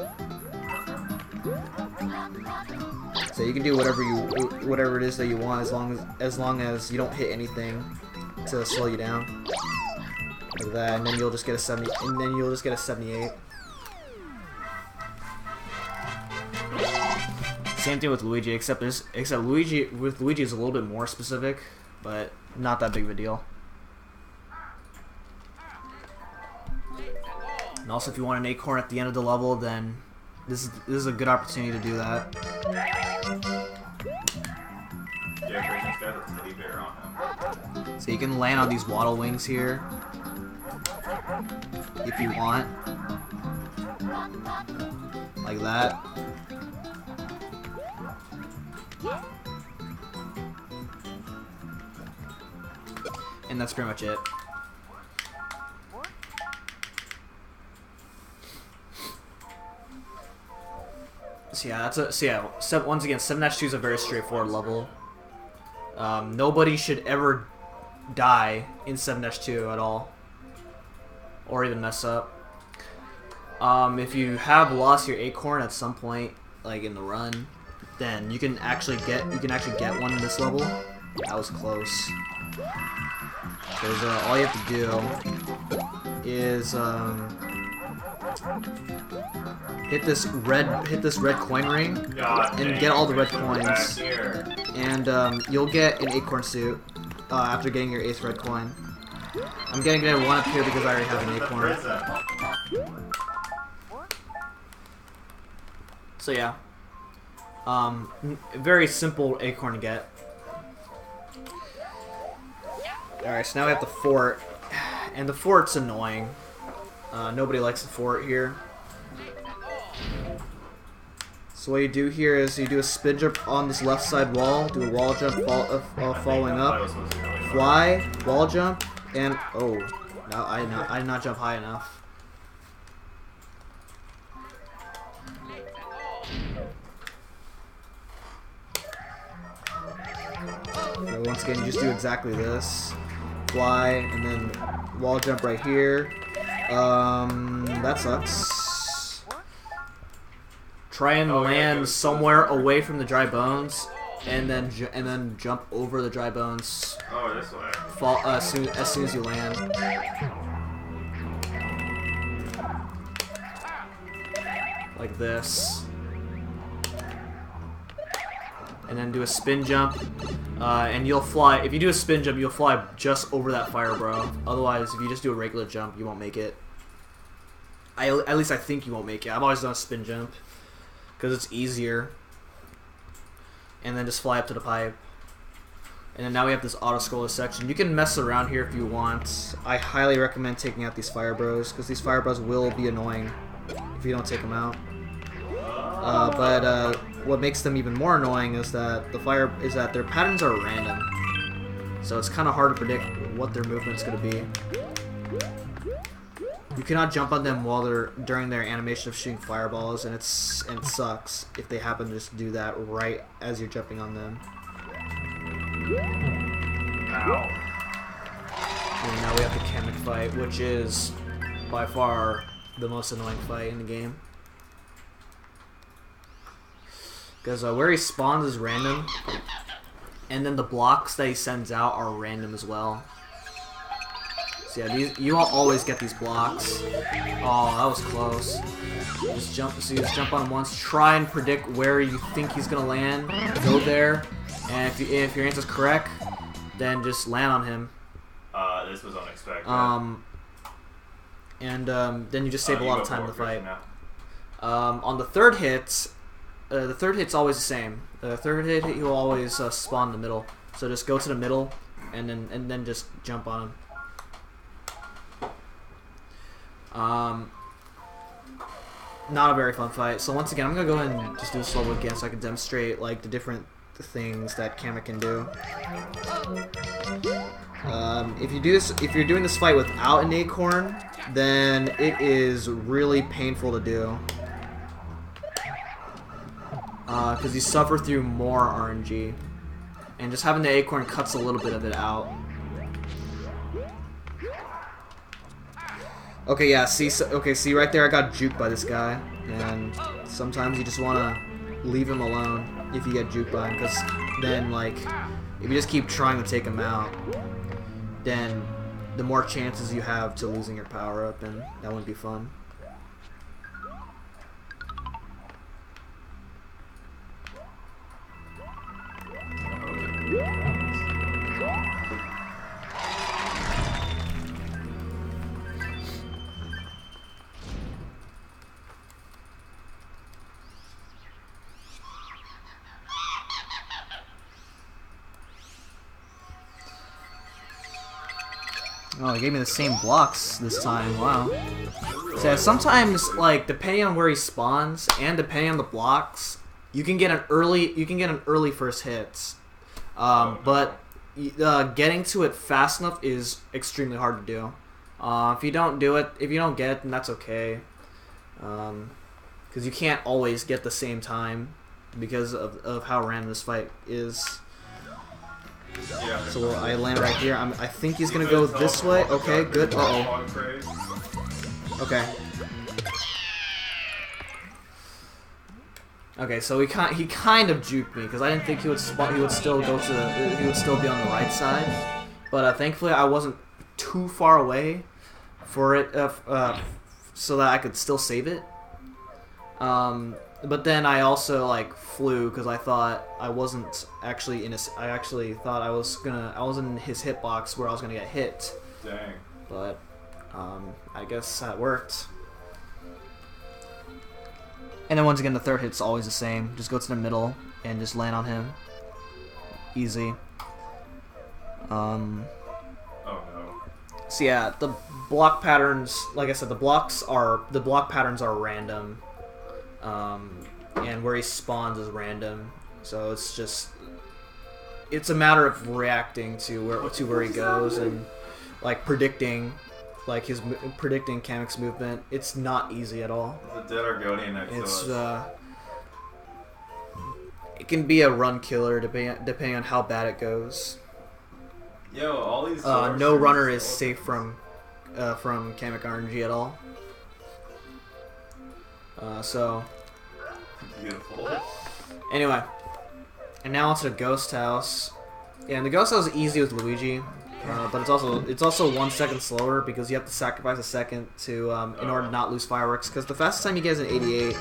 So you can do whatever it is that you want, as long as you don't hit anything to slow you down. Like that, and then you'll just get a 70, and then you'll just get a 78. Same thing with Luigi, except Luigi is a little bit more specific, but not that big of a deal. And also, if you want an acorn at the end of the level, then this is a good opportunity to do that. Yeah, Brayden's got a teddy bear on him. So you can land on these waddle wings here, if you want, like that. And that's pretty much it. So yeah, once again, 7-2 is a very straightforward level. Nobody should ever die in 7-2 at all, or even mess up. If you have lost your acorn at some point, like in the run, then you can actually get one in this level. That was close. Because all you have to do is hit this red coin ring and get all the red coins, and you'll get an acorn suit after getting your 8th red coin. I'm getting it 1 up here because I already have an acorn. So yeah, very simple acorn to get. Alright, so now we have the fort, and the fort's annoying. Nobody likes the fort here. So what you do here is you do a spin jump on this left side wall, do a wall jump following up, fly, wall jump, and oh, no, I did not jump high enough. So once again, you just do exactly this. Fly, and then wall jump right here. That sucks. Try and land somewhere away from the dry bones, and then jump over the dry bones. Oh, this way. Fall as soon as you land. Like this. And then do a spin jump, and you'll fly. If you do a spin jump, you'll fly just over that fire, bro. Otherwise, if you just do a regular jump, you won't make it. At least I think you won't make it. I've always done a spin jump because it's easier. And then just fly up to the pipe. And then now we have this auto-scroller section. You can mess around here if you want. I highly recommend taking out these fire bros because these fire bros will be annoying if you don't take them out. But what makes them even more annoying is that their patterns are random, so it's kind of hard to predict what their movement's going to be. You cannot jump on them during their animation of shooting fireballs, and it sucks if they happen to just do that right as you're jumping on them. Ow. And now we have the Kamek fight, which is by far the most annoying fight in the game. Because where he spawns is random, and then the blocks that he sends out are random as well. So yeah, you all always get these blocks. Oh, that was close. You just jump on him once, try and predict where you think he's gonna land, go there, and if your answer's correct, then just land on him. This was unexpected. Then you just save a lot of time in the fight. On the third hit. The third hit's always the same. The third hit, he will always spawn in the middle. So just go to the middle, and then just jump on him. Not a very fun fight. So once again, I'm gonna go ahead and just do this level again so I can demonstrate like the different things that Kamek can do. If you're doing this fight without an acorn, then it is really painful to do. Because you suffer through more RNG, and just having the acorn cuts a little bit of it out. Okay, yeah, see right there, I got juked by this guy, and sometimes you just want to leave him alone if you get juked by him, because then, like, if you just keep trying to take him out, then the more chances you have to losing your power up, and that wouldn't be fun. Oh, they gave me the same blocks this time. Wow. So sometimes, like, depending on where he spawns and depending on the blocks, you can get an early first hit. But getting to it fast enough is extremely hard to do. If you don't get it, then that's okay. Because because you can't always get the same time because of how random this fight is. Yeah. So I land right here. I think he's gonna go this way. Okay, good. Uh-oh. Okay. Okay, so he kind of juked me because I didn't think he would still be on the right side, but thankfully I wasn't too far away for it so that I could still save it. But then I also like flew because I thought I wasn't actually in his. I actually thought I was in his hitbox where I was gonna get hit. Dang. But I guess that worked. And then once again, the third hit's always the same. Just go to the middle and just land on him. Easy. Oh no. So yeah, the block patterns, like I said, the block patterns are random. And where he spawns is random. So it's a matter of reacting to where he goes and like predicting Kamek's movement. It's not easy at all. There's a dead Argonian next to us. It can be a run killer depending on how bad it goes. Yo, all these no runner is safe from Kamek RNG at all. So beautiful. Anyway, and now onto the ghost house. Yeah, and the ghost house is easy with Luigi. But it's also 1 second slower because you have to sacrifice a second to in order to not lose fireworks. Because the fastest time you get is an 88.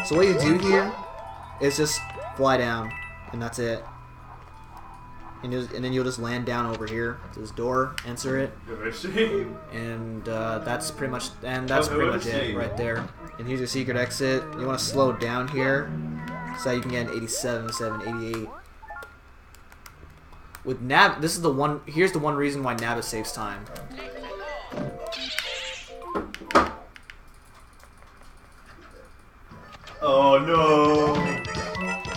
So what you do here is just fly down, and that's it. And then you'll just land down over here to this door, enter it, and that's pretty much it right there. And here's your secret exit. You want to slow down here so you can get an 87 instead of an 88. With Nab, this is the one. Here's the one reason why Nabbit saves time. Oh no!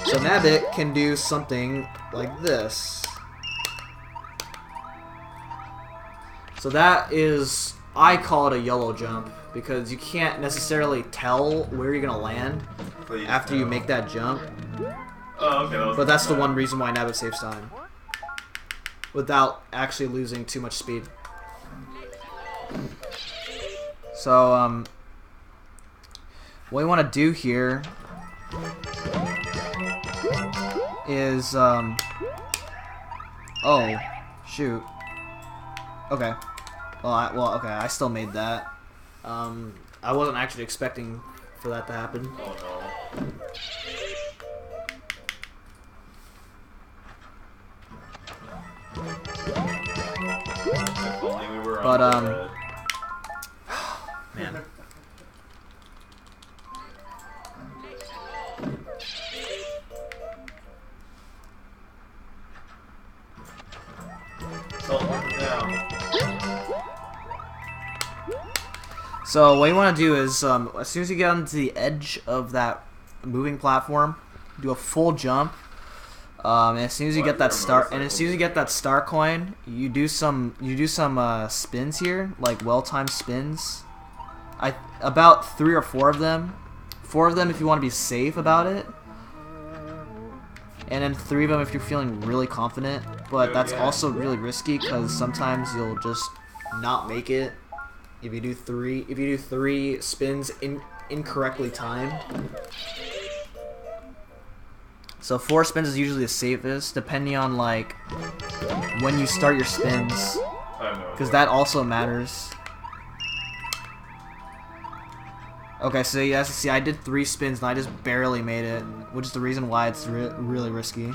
So Nabbit can do something like this. So that is, I call it a YOLO jump because you can't necessarily tell where you're gonna land after you make that jump. Oh, okay. But that's the one reason why Nabbit saves time, without actually losing too much speed. So, what we want to do here is, oh, shoot. Okay. Okay, I still made that. I wasn't actually expecting for that to happen. Oh no. If only we were But, on the man. So what you want to do is, as soon as you get onto the edge of that moving platform, do a full jump. And as soon as you get that star coin, you do some spins here, like well-timed spins. About 3 or 4 of them. 4 of them if you want to be safe about it. And then 3 of them if you're feeling really confident. But that's also really risky because sometimes you'll just not make it if you do 3 spins incorrectly timed. So 4 spins is usually the safest, depending on like when you start your spins, because that also matters. Okay, so yeah, see, I did 3 spins and I just barely made it, which is the reason why it's really risky.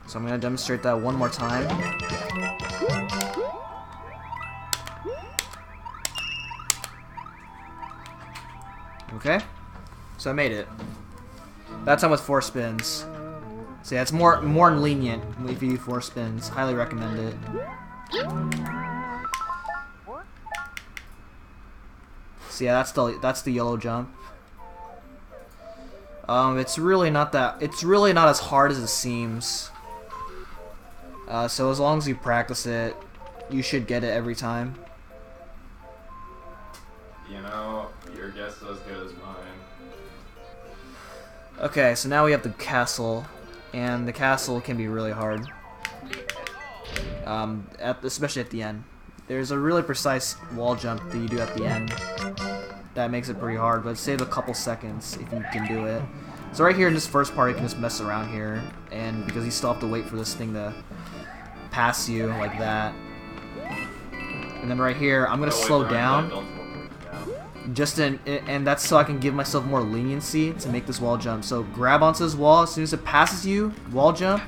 So I'm going to demonstrate that one more time. Okay, so I made it. That time with 4 spins. So yeah, it's more lenient if you do 4 spins. Highly recommend it. So yeah, that's the yellow jump. It's really not as hard as it seems. So as long as you practice it, you should get it every time. You know, your guess is as good as mine. Okay, so now we have the castle, and the castle can be really hard. Especially at the end. There's a really precise wall jump that you do at the end that makes it pretty hard, but save a couple seconds if you can do it. So right here in this first part, you can just mess around here, and because you still have to wait for this thing to pass you like that. And then right here, I'm gonna slow down, and that's so I can give myself more leniency to make this wall jump. So grab onto this wall as soon as it passes you, wall jump.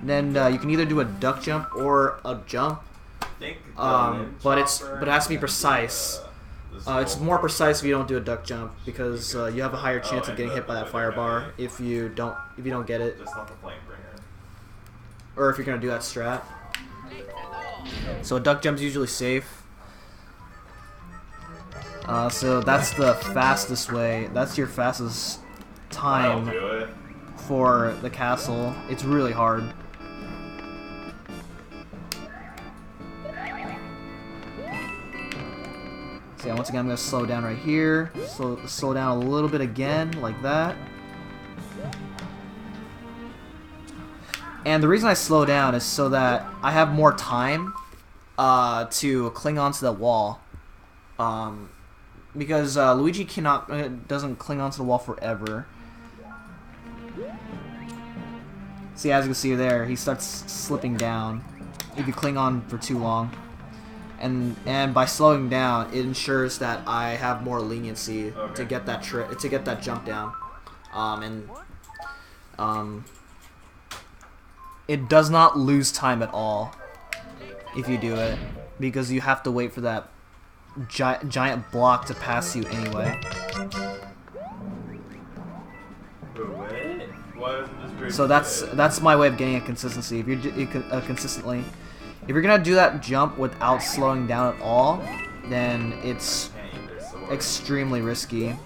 Then you can either do a duck jump or a jump. But it has to be precise. It's more precise if you don't do a duck jump because you have a higher chance of getting hit by that fire bar if you don't get it. Or if you're gonna do that strat. So a duck jump's usually safe. So that's the fastest way. That's your fastest time for the castle. It's really hard. So yeah, once again, I'm going to slow down right here. Slow down a little bit again, like that. And the reason I slow down is so that I have more time to cling onto the wall. Because Luigi doesn't cling onto the wall forever. See, as you can see there, he starts slipping down if you cling on for too long. And by slowing down, it ensures that I have more leniency to get that jump down. It does not lose time at all if you do it, because you have to wait for that giant block to pass you anyway. So that's my way of getting a consistency. If you're consistently. If you're gonna do that jump without slowing down at all, then it's extremely risky.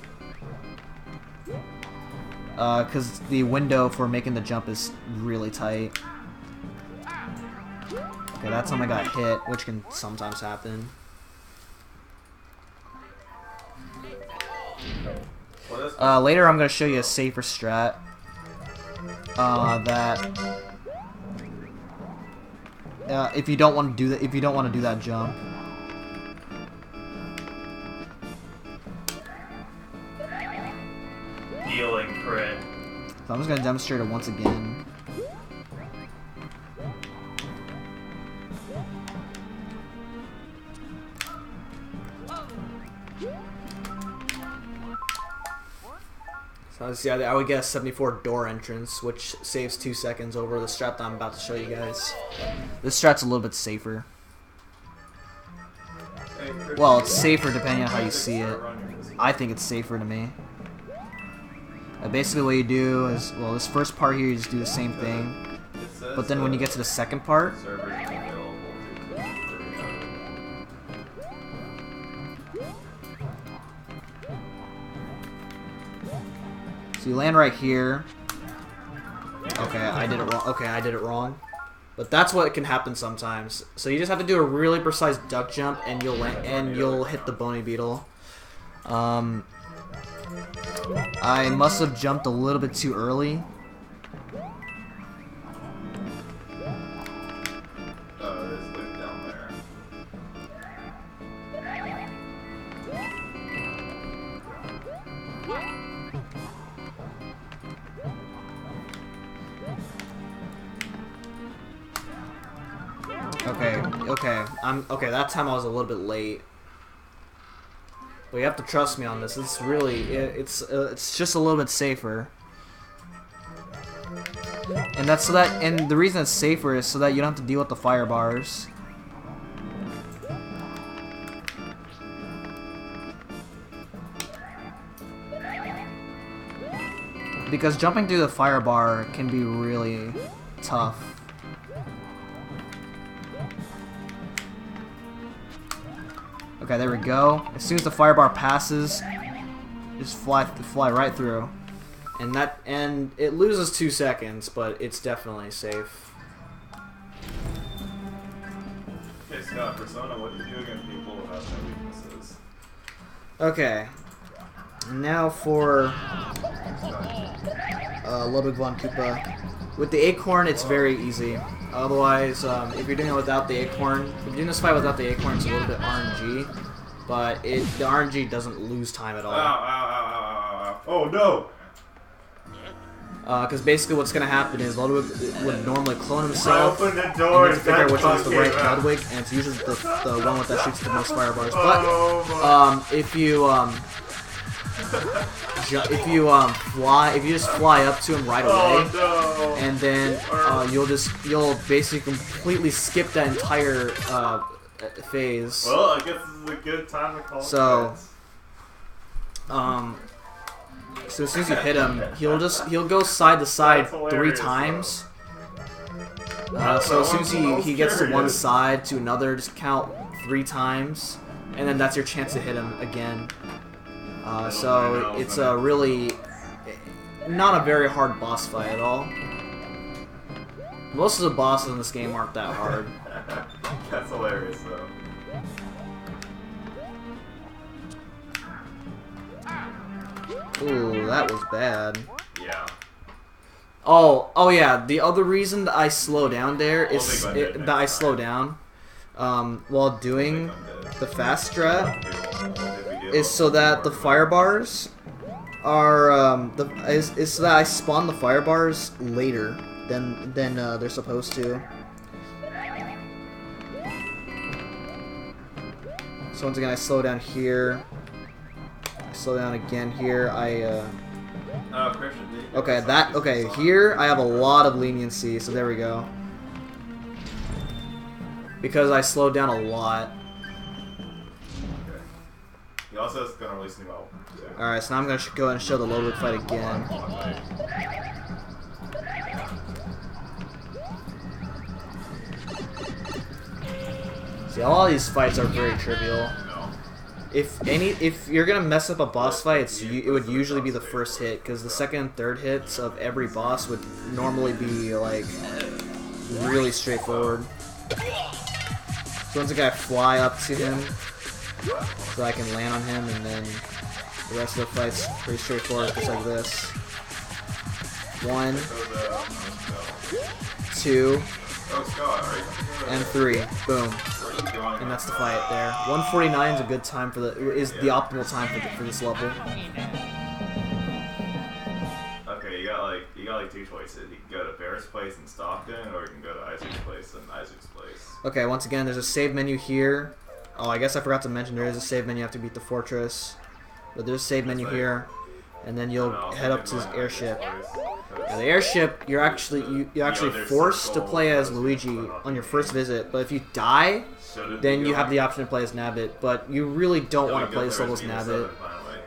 Because the window for making the jump is really tight. Okay, that time I got hit, which can sometimes happen. Later I'm gonna show you a safer strat. If you don't want to do that jump. Healing crit. So I'm just gonna demonstrate it once again. So see, I would get a 74 door entrance, which saves 2 seconds over the strat that I'm about to show you guys. This strat's a little bit safer. Well, it's safer depending on how you see it. I think it's safer to me. Basically what you do is, well, this first part here you just do the same thing, but then when you get to the second part, so you land right here. Okay, I did it wrong. Okay, I did it wrong. But that's what can happen sometimes. So you just have to do a really precise duck jump, and you'll hit the bony beetle. I must have jumped a little bit too early. Okay, that time I was a little bit late. But you have to trust me on this. It's really, it's just a little bit safer. And that's so that, and the reason it's safer is so that you don't have to deal with the fire bars. Because jumping through the fire bar can be really tough. Okay, there we go. As soon as the fire bar passes, just fly right through. And it loses 2 seconds, but it's definitely safe. Okay, Scott, Persona, what do you do against people without their weaknesses? Okay. Now for Ludwig von Koopa. With the Acorn, it's very easy. Otherwise, if you're doing it without the Acorn, if you're doing this fight without the Acorn, it's a little bit RNG. But the RNG doesn't lose time at all. Ow, ow, ow, ow, ow. Oh no! Because basically what's going to happen is Ludwig would normally clone himself. Open the door, and you have to figure out which one's the right Ludwig, and it's usually the one with that shoots the most fire bars. But if you just fly up to him right away, and then you'll basically completely skip that entire phase. Well, I guess this is a good time to call. So as soon as you hit him, he'll go side to side 3 times. So as soon as he gets to one side to another, just count 3 times, and then that's your chance to hit him again. So it's a really not a very hard boss fight at all. Most of the bosses in this game aren't that hard. That's hilarious, though. Ooh, that was bad. Yeah. Oh yeah. The other reason that I slow down there is that I slow down while doing the fast strat is so that the fire bars are is so that I spawn the fire bars later than they're supposed to. So once again, I slow down here. I slow down again here. Okay, here I have a lot of leniency, so there we go. Because I slowed down a lot. Okay. He also is gonna release new album. Alright, so now I'm gonna go ahead and show the Ludwig fight again. See, all these fights are very trivial. If you're gonna mess up a boss fight, it would usually be the first hit, because the second and third hits of every boss would normally be like really straightforward. So once again, I fly up to him so I can land on him, and then the rest of the fight's pretty straightforward, just like this. 1, 2, and 3. Boom. And that's the fight there. 149 is a good time for the optimal time for this level. Okay, you got like 2 choices. You can go to Bear's place in Stockton, or you can go to Isaac's place in Isaac's place. Okay, once again, there's a save menu here. Oh, I guess I forgot to mention there is a save menu after you beat the fortress. But there's a save menu here, and then you'll head up to this airship. Now, the airship, you're actually forced to play as Luigi on your first visit, but if you die, then you have the option to play as Nabbit. But you really don't want to play this level as Nabbit,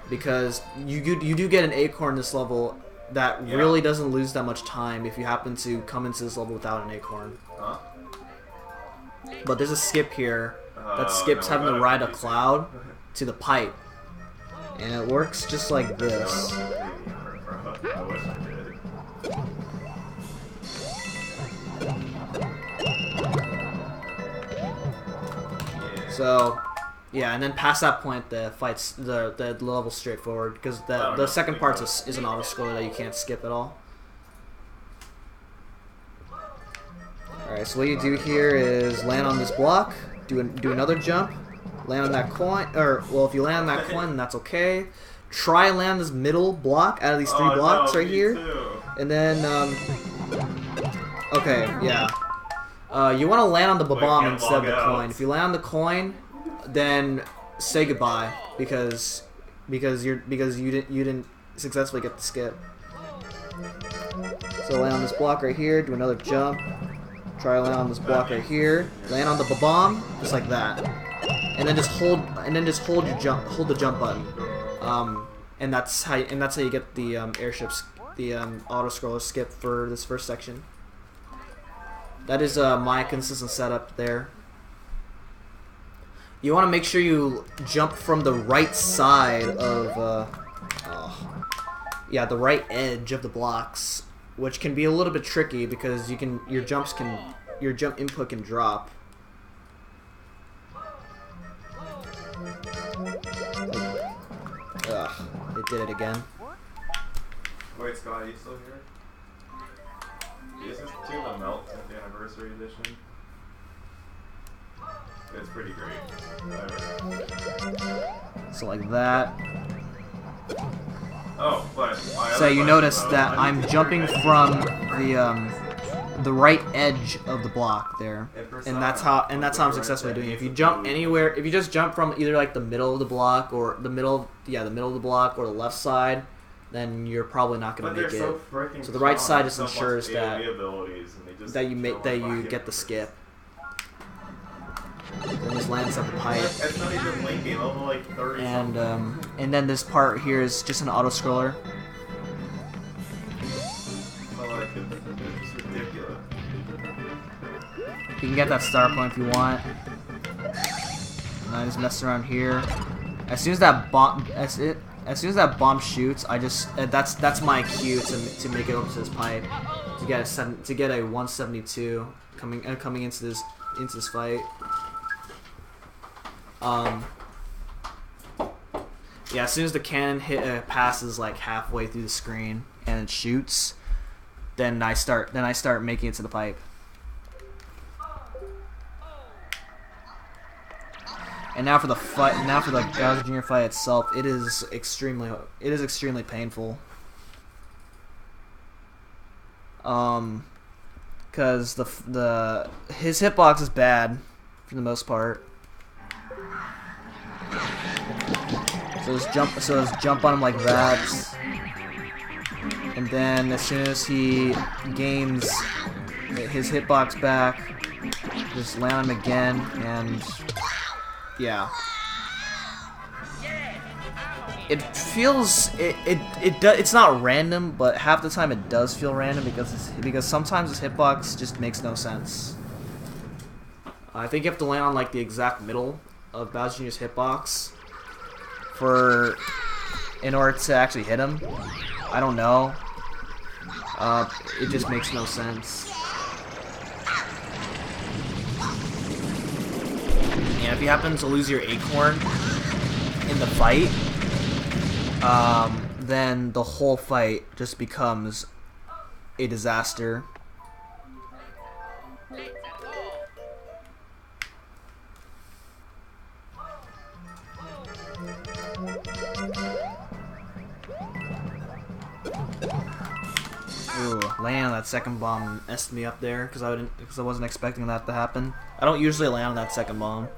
because you do get an acorn this level that really doesn't lose that much time if you happen to come into this level without an acorn. But there's a skip here that skips having to ride a cloud to the pipe, and it works just like this. So, yeah, and then past that point, the level's straightforward, because the second part is an auto-scroller that you can't skip at all. Alright, so what you do here is land on this block, do another jump, land on that coin, or, well, if you land on that coin, then that's okay. Try and land this middle block out of these 3 blocks right here, and then, okay, yeah. You want to land on the bomb instead of the coin. If you land on the coin, then say goodbye, because you didn't successfully get the skip. So land on this block right here, do another jump. Try to land on this block right here. Land on the bomb, just like that, and then just hold the jump button. And that's how you get the auto scroller skip for this first section. That is my consistent setup there. You want to make sure you jump from the right side of yeah, the right edge of the blocks, which can be a little bit tricky because your jump input can drop. Ugh, it did it again. Wait, Scott, are you still here? Is this to the Melt at the Anniversary Edition? It's pretty great. So like that. Oh, but so you notice that I'm jumping from the right edge of the block there, and that's how I'm successfully doing it. If you jump anywhere, if you just jump from either like the middle of the block or the middle of the block or the left side, then you're probably not going to make it. So the right side just ensures that you get the skip. Then just lands up the pipe. It's not even linking, level like 30 and then this part here is just an auto scroller. So like it's ridiculous. You can get that star point if you want. And I just mess around here. As soon as that bomb shoots, I just that's my cue to make it over to this pipe to get a 172 coming into this fight. Yeah, as soon as the cannon passes like halfway through the screen and it shoots, then I start making it to the pipe. And now for the fight, Bowser Jr. fight itself, it is extremely painful. Cause his hitbox is bad for the most part. So just jump on him like that, and then as soon as he gains his hitbox back, just land on him again, and yeah. It feels it's not random, but half the time it does feel random because sometimes his hitbox just makes no sense. I think you have to land on like the exact middle of Bowser Jr.'s hitbox in order to actually hit him. I don't know. It just makes no sense. And if you happen to lose your acorn in the fight, then the whole fight just becomes a disaster. Ooh, landing on that second bomb messed me up there because I wasn't expecting that to happen. I don't usually land on that second bomb.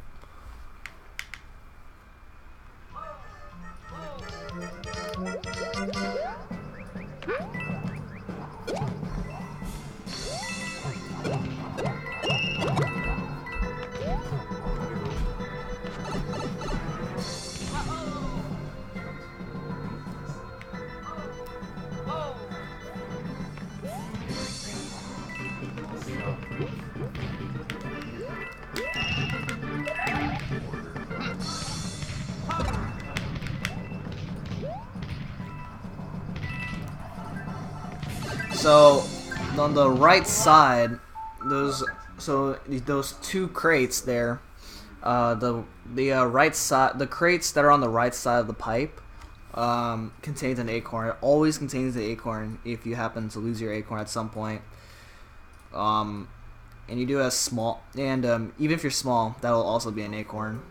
So on the right side, those two crates there, the crates that are on the right side of the pipe contains an acorn. It always contains an acorn if you happen to lose your acorn at some point. And you do as small, and even if you're small, that'll also be an acorn.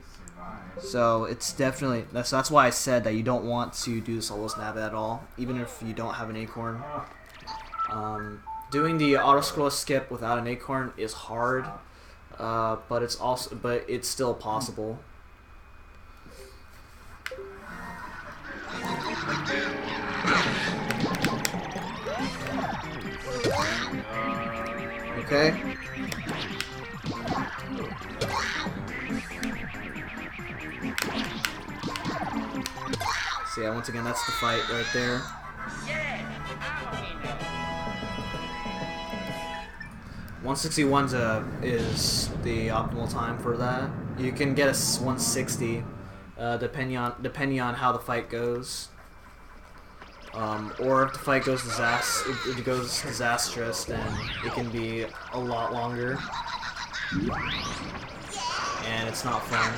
So it's definitely that's why I said that you don't want to do the solo snap at all, even if you don't have an acorn. Doing the auto scroll skip without an acorn is hard, but it's still possible. Okay. So yeah, once again, that's the fight right there. 161 is the optimal time for that. You can get a 160 depending on how the fight goes. Or if the fight goes disastrous, then it can be a lot longer, and it's not fun.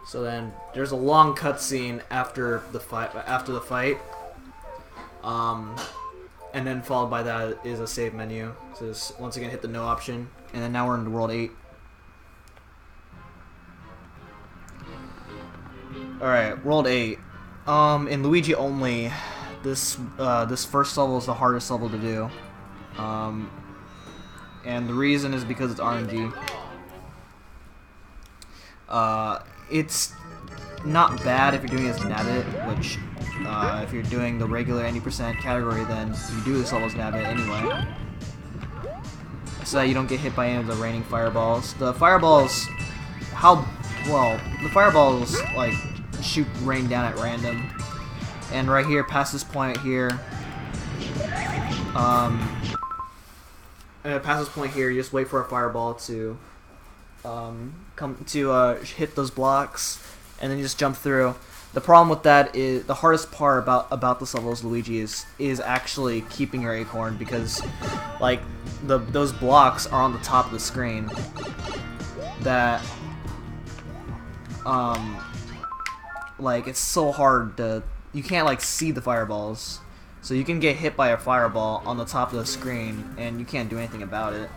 So then there's a long cutscene after the fight. And then followed by that is a save menu. So just once again hit the no option, and then now we're in World 8. Alright, World 8. In Luigi only, this first level is the hardest level to do. And the reason is because it's RNG. It's not bad if you're doing it as Nabbit, which if you're doing the regular 90% category, then you do this level as Nabbit anyway, so that you don't get hit by any of the raining fireballs. The fireballs, the fireballs like shoot rain down at random, and right here, past this point here, you just wait for a fireball to hit those blocks, and then you just jump through. The problem with that is the hardest part about this level is Luigi is actually keeping your acorn, because like those blocks are on the top of the screen that like it's so hard you can't like see the fireballs, so you can get hit by a fireball on the top of the screen and you can't do anything about it.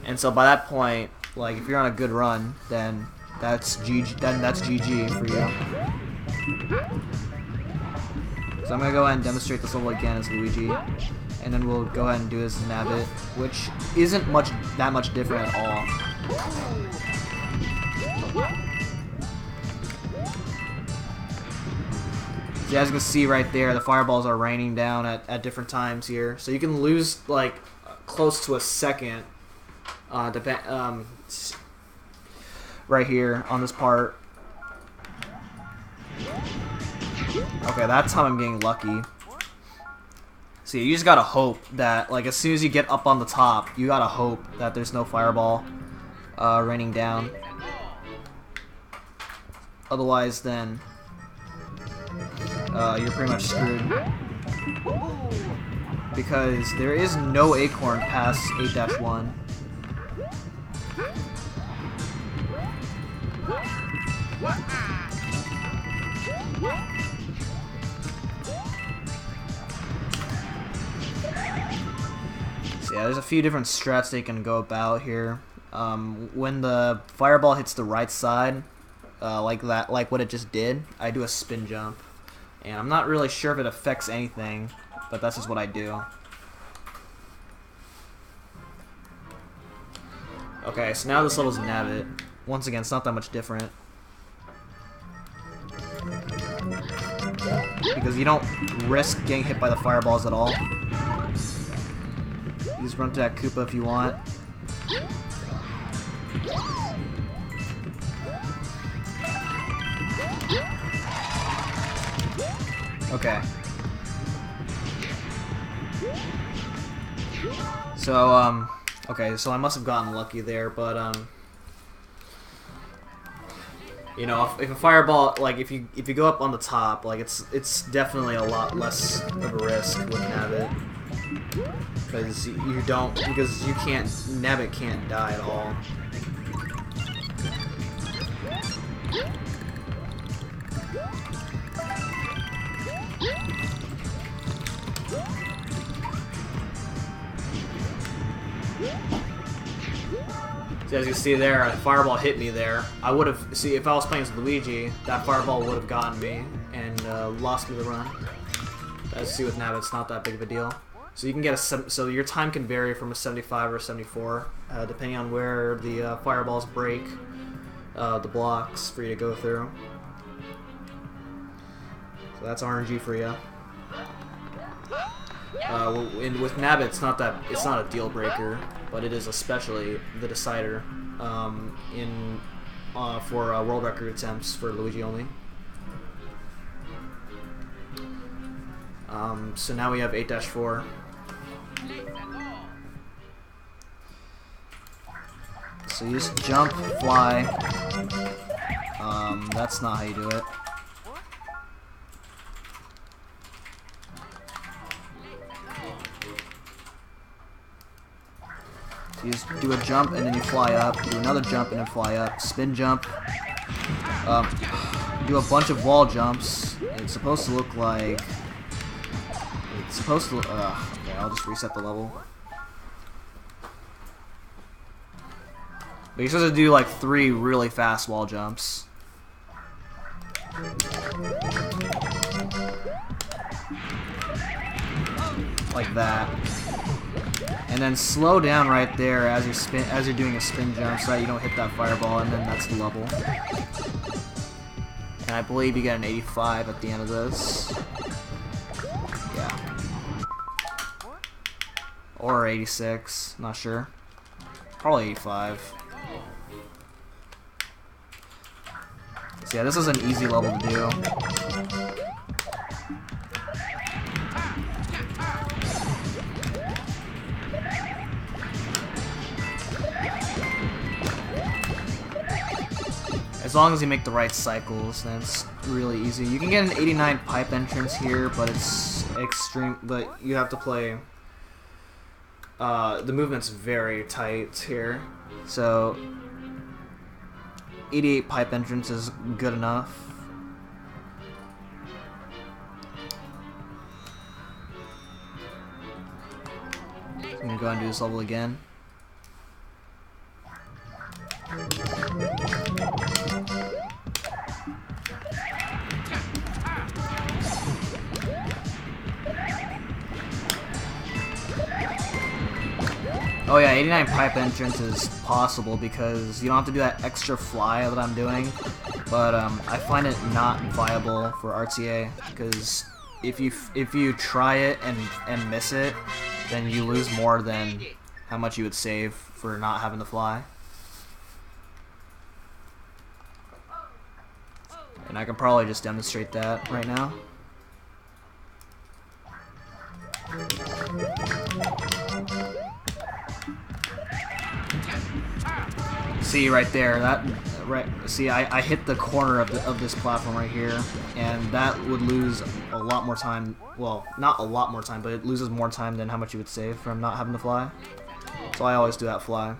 And so by that point, like if you're on a good run, then that's GG. Then that's GG for you. So I'm gonna go ahead and demonstrate this level again as Luigi, and then we'll go ahead and do this as Nabbit, which isn't that much different at all. So as you can see right there, the fireballs are raining down at different times here, so you can lose like close to a second. Right here on this part. Okay, that time I'm getting lucky. See, you just gotta hope that, like, as soon as you get up on the top, you gotta hope that there's no fireball raining down. Otherwise, then you're pretty much screwed, because there is no acorn past 8-1. So yeah, there's a few different strats they can go about here. When the fireball hits the right side, like what it just did, I do a spin jump, and I'm not really sure if it affects anything, but that's just what I do. Okay, so now this level's Nabbit. Once again, it's not that much different, because you don't risk getting hit by the fireballs at all. You just run to that Koopa if you want. Okay. So, okay, so I must have gotten lucky there, but, you know, if a fireball, like, if you go up on the top, like, it's definitely a lot less of a risk with Nabbit, because Nabbit can't die at all. So as you see there, a fireball hit me there. I would have, see, if I was playing as Luigi, that fireball would have gotten me and lost me the run. As you see with Nabbit, it's not that big of a deal. So you can get so your time can vary from a 75 or a 74, depending on where the fireballs break the blocks for you to go through. So that's RNG for you. And with Nabbit, it's not a deal breaker, but it is especially the decider for world record attempts for Luigi only. So now we have 8-4. So you just jump, fly. That's not how you do it. So you just do a jump and then you fly up, do another jump and then fly up, spin jump, do a bunch of wall jumps. It's supposed to look like... It's supposed to... okay, I'll just reset the level. But you're supposed to do like 3 really fast wall jumps. Like that. And then slow down right there as you're doing a spin jump so that you don't hit that fireball, and then that's the level. And I believe you get an 85 at the end of this. Yeah. Or 86, not sure. Probably 85. So yeah, this is an easy level to do. As long as you make the right cycles, then it's really easy. You can get an 89 pipe entrance here, but it's extreme. But you have to play. The movement's very tight here, so 88 pipe entrance is good enough. I'm gonna go ahead and do this level again. Oh yeah, 89 pipe entrance is possible because you don't have to do that extra fly that I'm doing, but I find it not viable for RTA because if you try it and miss it, then you lose more than how much you would save for not having to fly. And I can probably just demonstrate that right now. See right there, see, I hit the corner of this platform right here, and that would lose a lot more time. Well, not a lot more time, but it loses more time than how much you would save from not having to fly. So I always do that fly.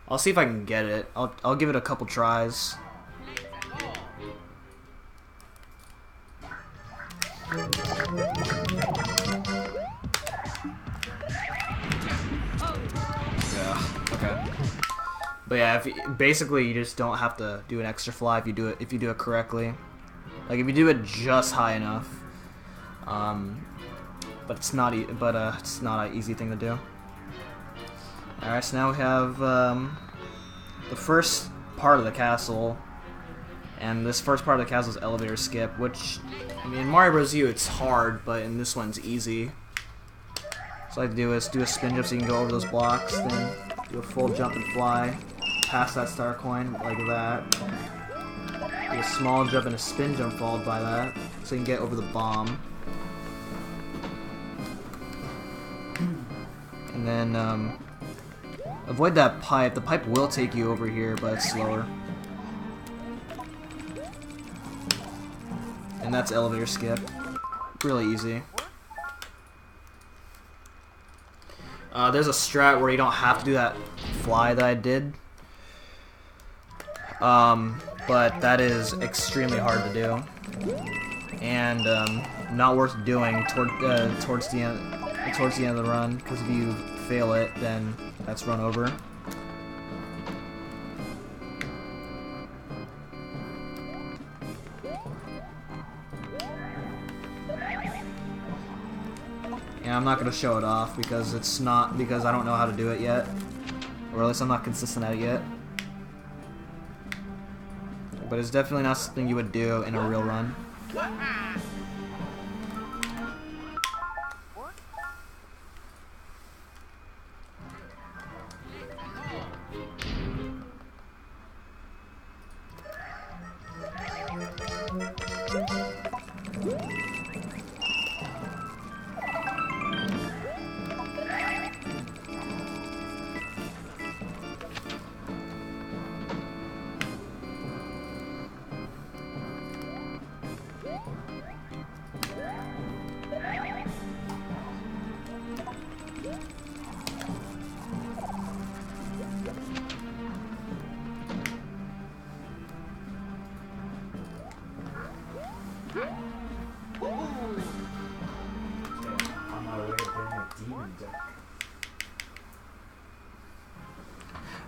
I'll see if I can get it. I'll give it a couple tries. Yeah, okay. But yeah, basically you just don't have to do an extra fly if you do it correctly. Like if you do it just high enough. But it's not an easy thing to do. Alright, so now we have the first part of the castle. And this first part of the castle is elevator skip, which, I mean, in Mario Bros. U it's hard, but in this one's easy. So all I have to do is do a spin jump so you can go over those blocks, then do a full jump and fly past that star coin like that. Do a small jump and a spin jump followed by that, so you can get over the bomb. And then avoid that pipe. The pipe will take you over here, but it's slower. And that's elevator skip. Really easy. There's a strat where you don't have to do that fly that I did. But that is extremely hard to do. And not worth doing towards the end of the run, because if you fail it, then that's run over. And I'm not going to show it off because I don't know how to do it yet. Or at least I'm not consistent at it yet. But it's definitely not something you would do in a real run.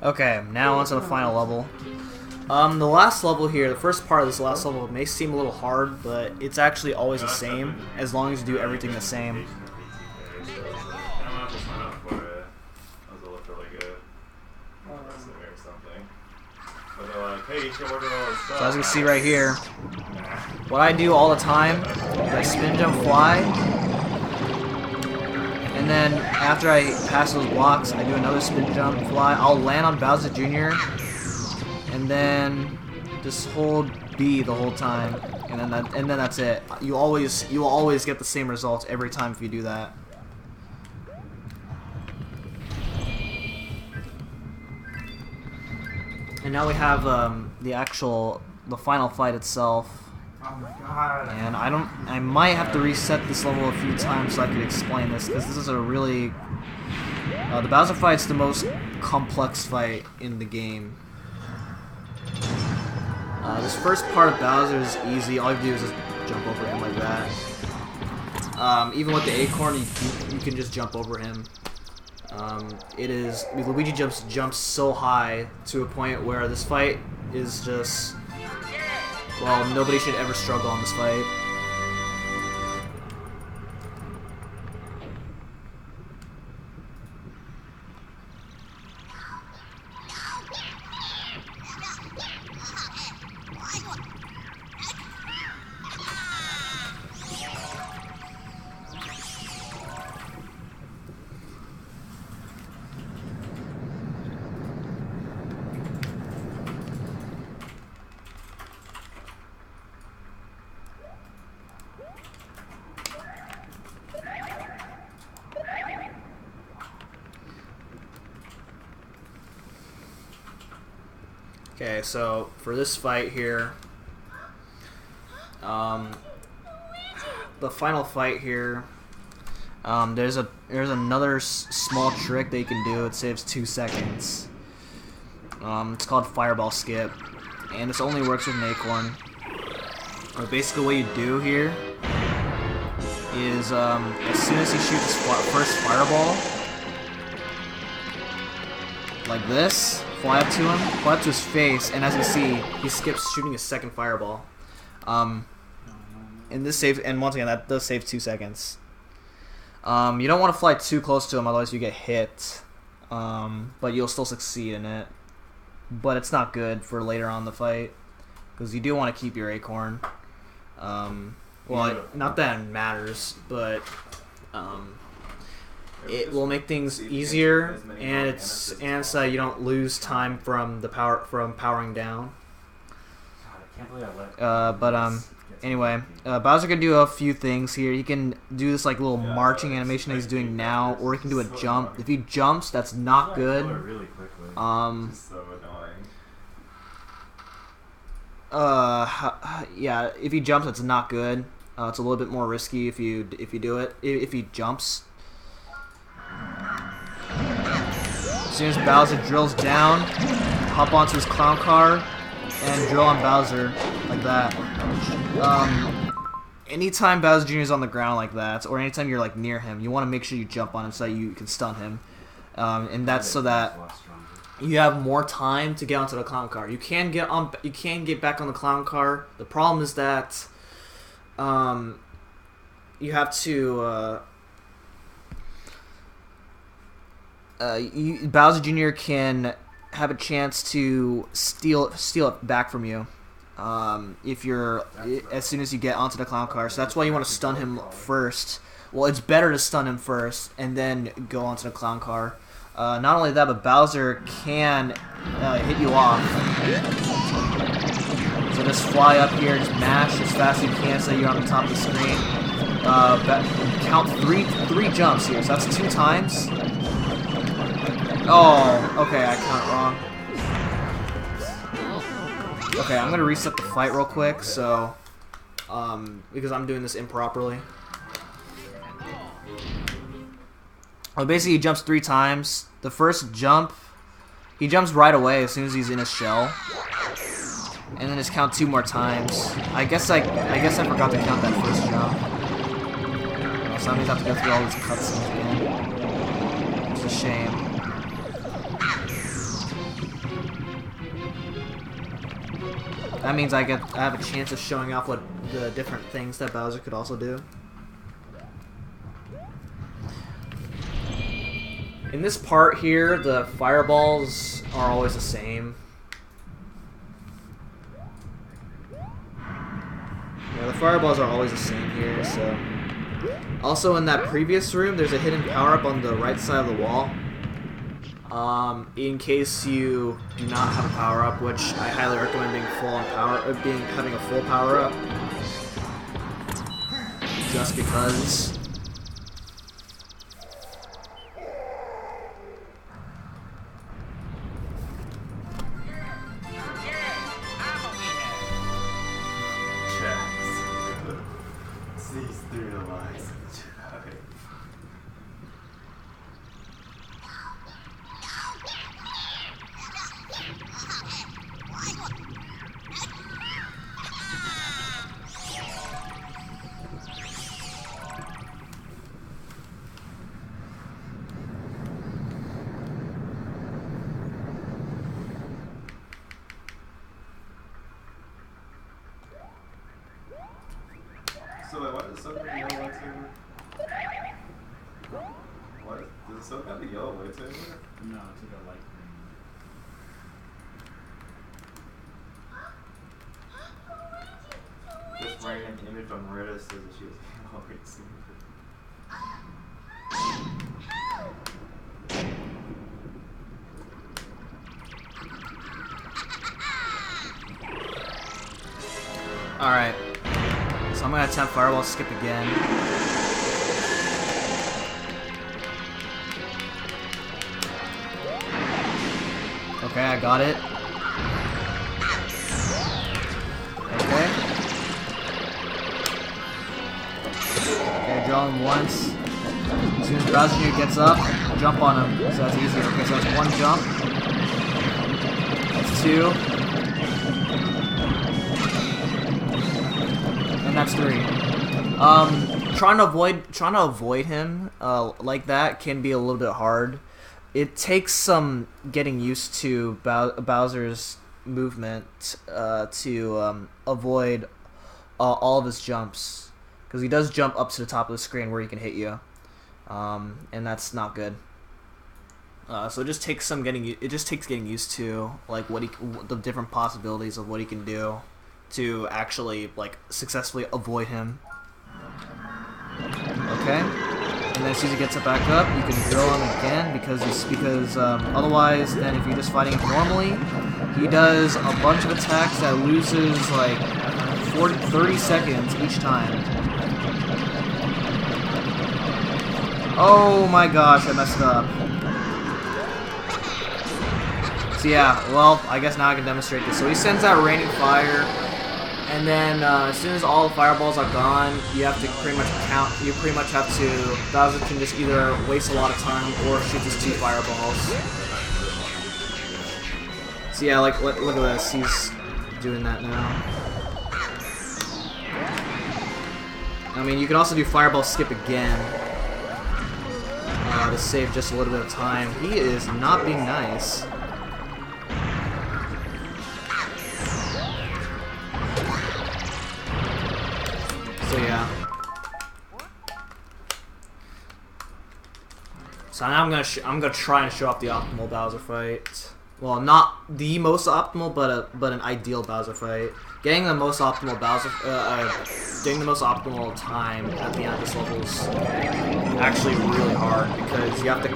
Okay, now onto the final level. The last level here, the first part of this last level may seem a little hard, but it's actually always the same, as long as you do everything the same. So as you can see right here, what I do all the time is I spin jump fly, and then after I pass those blocks, I do another spin jump fly. I'll land on Bowser Jr. and then just hold B the whole time, and then that's it. You will always get the same results every time if you do that. And now we have the final fight itself. Oh my god. And I might have to reset this level a few times so I can explain this, because this is a really the Bowser fight's the most complex fight in the game. This first part of Bowser is easy. All you do is just jump over him like that. Even with the acorn, you can just jump over him. Luigi jumps so high to a point where this fight is just, well, nobody should ever struggle on this fight. Okay, so for this fight here, the final fight here, there's another small trick that you can do. It saves 2 seconds. It's called Fireball Skip, and this only works with an acorn. But basically, what you do here is as soon as he shoots his first fireball, like this. Fly up to him, fly up to his face, and as you see, he skips shooting his second fireball. And this saves, and once again, that does save 2 seconds. You don't want to fly too close to him, otherwise you get hit. But you'll still succeed in it. But it's not good for later on in the fight, because you do want to keep your acorn. Well, not that it matters, but it will make things easier, and so you don't lose time from powering down. Anyway, Bowser can do a few things here. He can do this like little marching animation that he's doing now, or he can do a jump. If he jumps, that's not good. Yeah, if he jumps, that's not good. It's a little bit more risky if you do it. If he jumps. As soon as Bowser drills down, hop onto his clown car and drill on Bowser like that. Anytime Bowser Jr. is on the ground like that, or anytime you're like near him, you want to make sure you jump on him so that you can stun him, and that's so that you have more time to get onto the clown car. You can get back on the clown car. The problem is that you have to. Bowser Jr. can have a chance to steal it back from you as soon as you get onto the clown car. So that's why you want to stun him first. Well, it's better to stun him first and then go onto the clown car. Not only that, but Bowser can hit you off. So just fly up here, just mash as fast as you can so you're on the top of the screen. Count three jumps here, so that's 2 times. Oh, okay, I count wrong. Okay, I'm gonna reset the fight real quick, so because I'm doing this improperly. Well, basically, he jumps 3 times. The first jump, he jumps right away as soon as he's in his shell, and then just count 2 more times. I guess I forgot to count that first jump, so that means I have to go through all these cutscenes again. It's a shame. That means I have a chance of showing off what the different things that Bowser could also do. In this part here, the fireballs are always the same. Yeah, the fireballs are always the same here, so... Also, in that previous room, there's a hidden power-up on the right side of the wall. In case you do not have a power-up, which I highly recommend having a full power-up. Just because... These through the lies of the Jedi. So like, why does Soap have a yellow lightsaber? What? Does Soap have a yellow lightsaber? No, it's like a light green. This random image on Reddit says that she has a yellow lightsaber. Alright. So I'm gonna attempt Fireball Skip again. Okay, I got it. Okay. Okay, draw him once. As soon as Bowser Jr. gets up, jump on him. So that's easy. Okay, so that's one jump. That's two. And that's three. Trying to avoid him like that can be a little bit hard. It takes some getting used to Bowser's movement to avoid all of his jumps, because he does jump up to the top of the screen where he can hit you, and that's not good. So it just takes some getting used to like the different possibilities of what he can do to actually like successfully avoid him. Okay, and then as soon as he gets it back up, you can drill him again because otherwise, then if you're just fighting him normally, he does a bunch of attacks that loses like 30 seconds each time. Oh my gosh, I messed up. So yeah, well, I guess now I can demonstrate this. So he sends out raining fire. And then as soon as all the fireballs are gone, you have to pretty much Bowser can just either waste a lot of time or shoot his two fireballs. So yeah, like look at this, he's doing that now. I mean, you can also do Fireball Skip again to save just a little bit of time. He is not being nice. So yeah. So now I'm gonna try and show off the optimal Bowser fight. Well, not the most optimal, but an ideal Bowser fight. Getting the most optimal time at the end of this level is actually really hard because you have to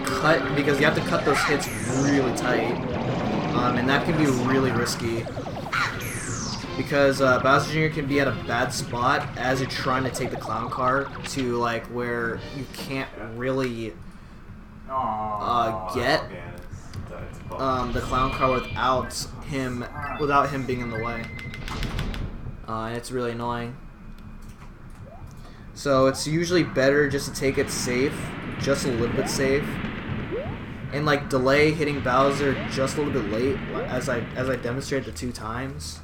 cut those hits really tight, and that can be really risky. Because Bowser Jr. can be at a bad spot as you're trying to take the clown car to like where you can't really get the clown car without him being in the way. And it's really annoying. So it's usually better just to take it safe, just a little bit safe, and like delay hitting Bowser just a little bit late, as I demonstrated the 2 times.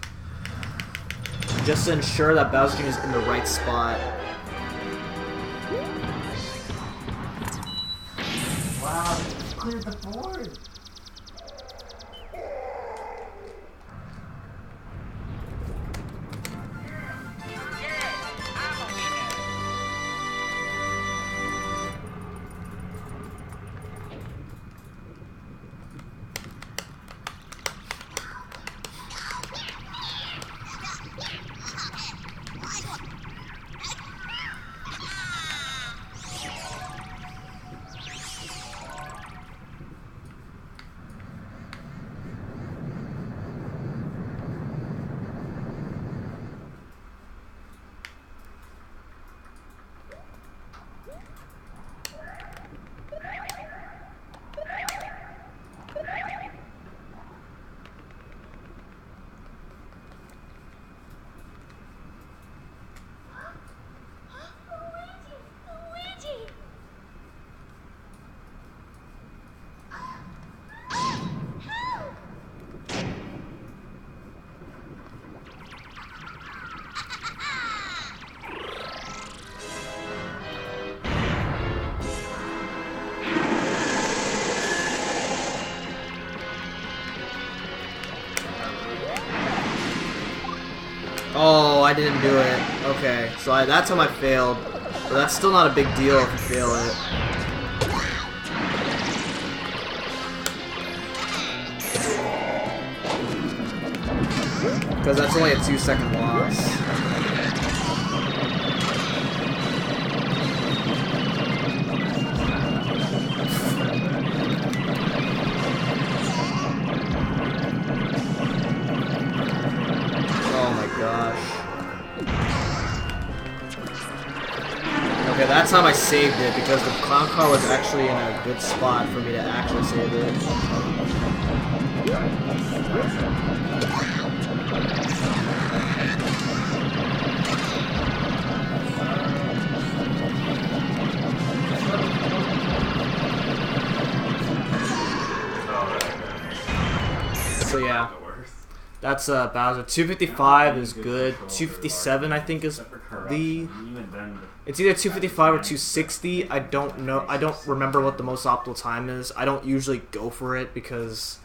Just to ensure that Bowser Jr. is in the right spot. Wow, cleared the board! I didn't do it. Okay, so that time I failed. But that's still not a big deal if you fail it. Because that's only a 2-second loss. Okay, that time I saved it because the clown car was actually in a good spot for me to actually save it. So yeah, that's Bowser. 255 is good. 257 I think is the... It's either 255 or 260. I don't know. I don't remember what the most optimal time is. I don't usually go for it because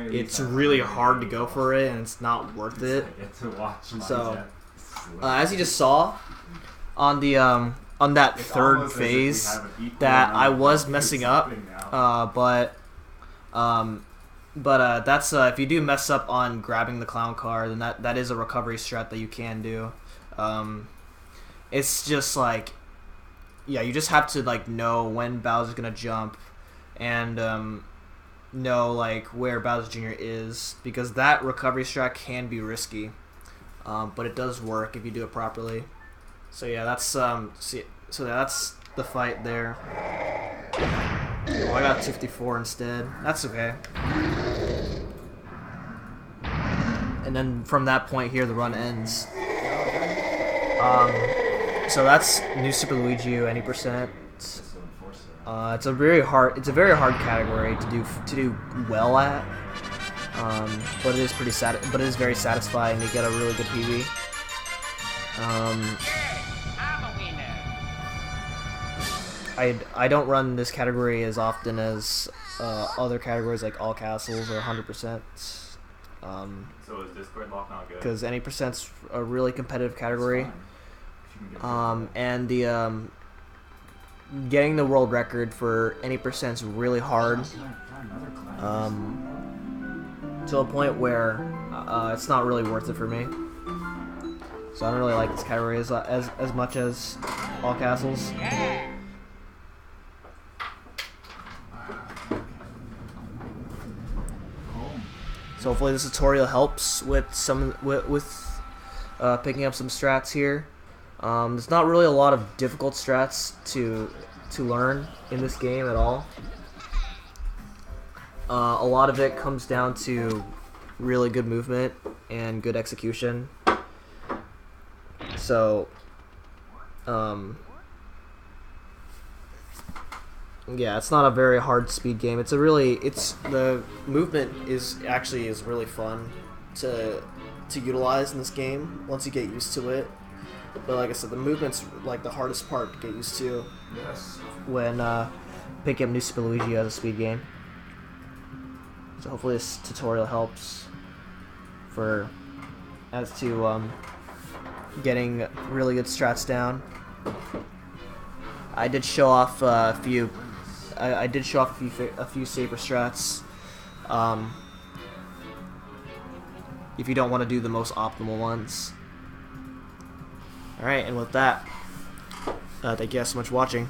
it's really hard to go for it and it's not worth it. So, as you just saw on the on that third phase, that I was messing up, but that's if you do mess up on grabbing the clown car, then that is a recovery strat that you can do. It's just like, yeah, you just have to like know when Bowser's gonna jump, and know like where Bowser Jr. is, because that recovery strat can be risky, but it does work if you do it properly. So yeah, that's so that's the fight there. Oh, I got 254 instead. That's okay. And then from that point here, the run ends. So that's New Super Luigi U, any percent. It's a very hard category to do well at. But it is pretty but it is very satisfying to get a really good PB. I don't run this category as often as other categories like all castles or 100%. So is Discord lock not good? Because any percent's a really competitive category. And the getting the world record for any percent's really hard, to a point where it's not really worth it for me. So I don't really like this category as much as all castles. So hopefully this tutorial helps with picking up some strats here. There's not really a lot of difficult strats to learn in this game at all. A lot of it comes down to really good movement and good execution. So, yeah, it's not a very hard speed game. The movement is really fun to utilize in this game once you get used to it. But like I said, the movement's like the hardest part to get used to when picking up New Super Luigi as a speed game. So hopefully this tutorial helps as to getting really good strats down. I did show off a few. I did show off a few saber strats. If you don't want to do the most optimal ones. Alright, and with that, thank you guys so much for watching.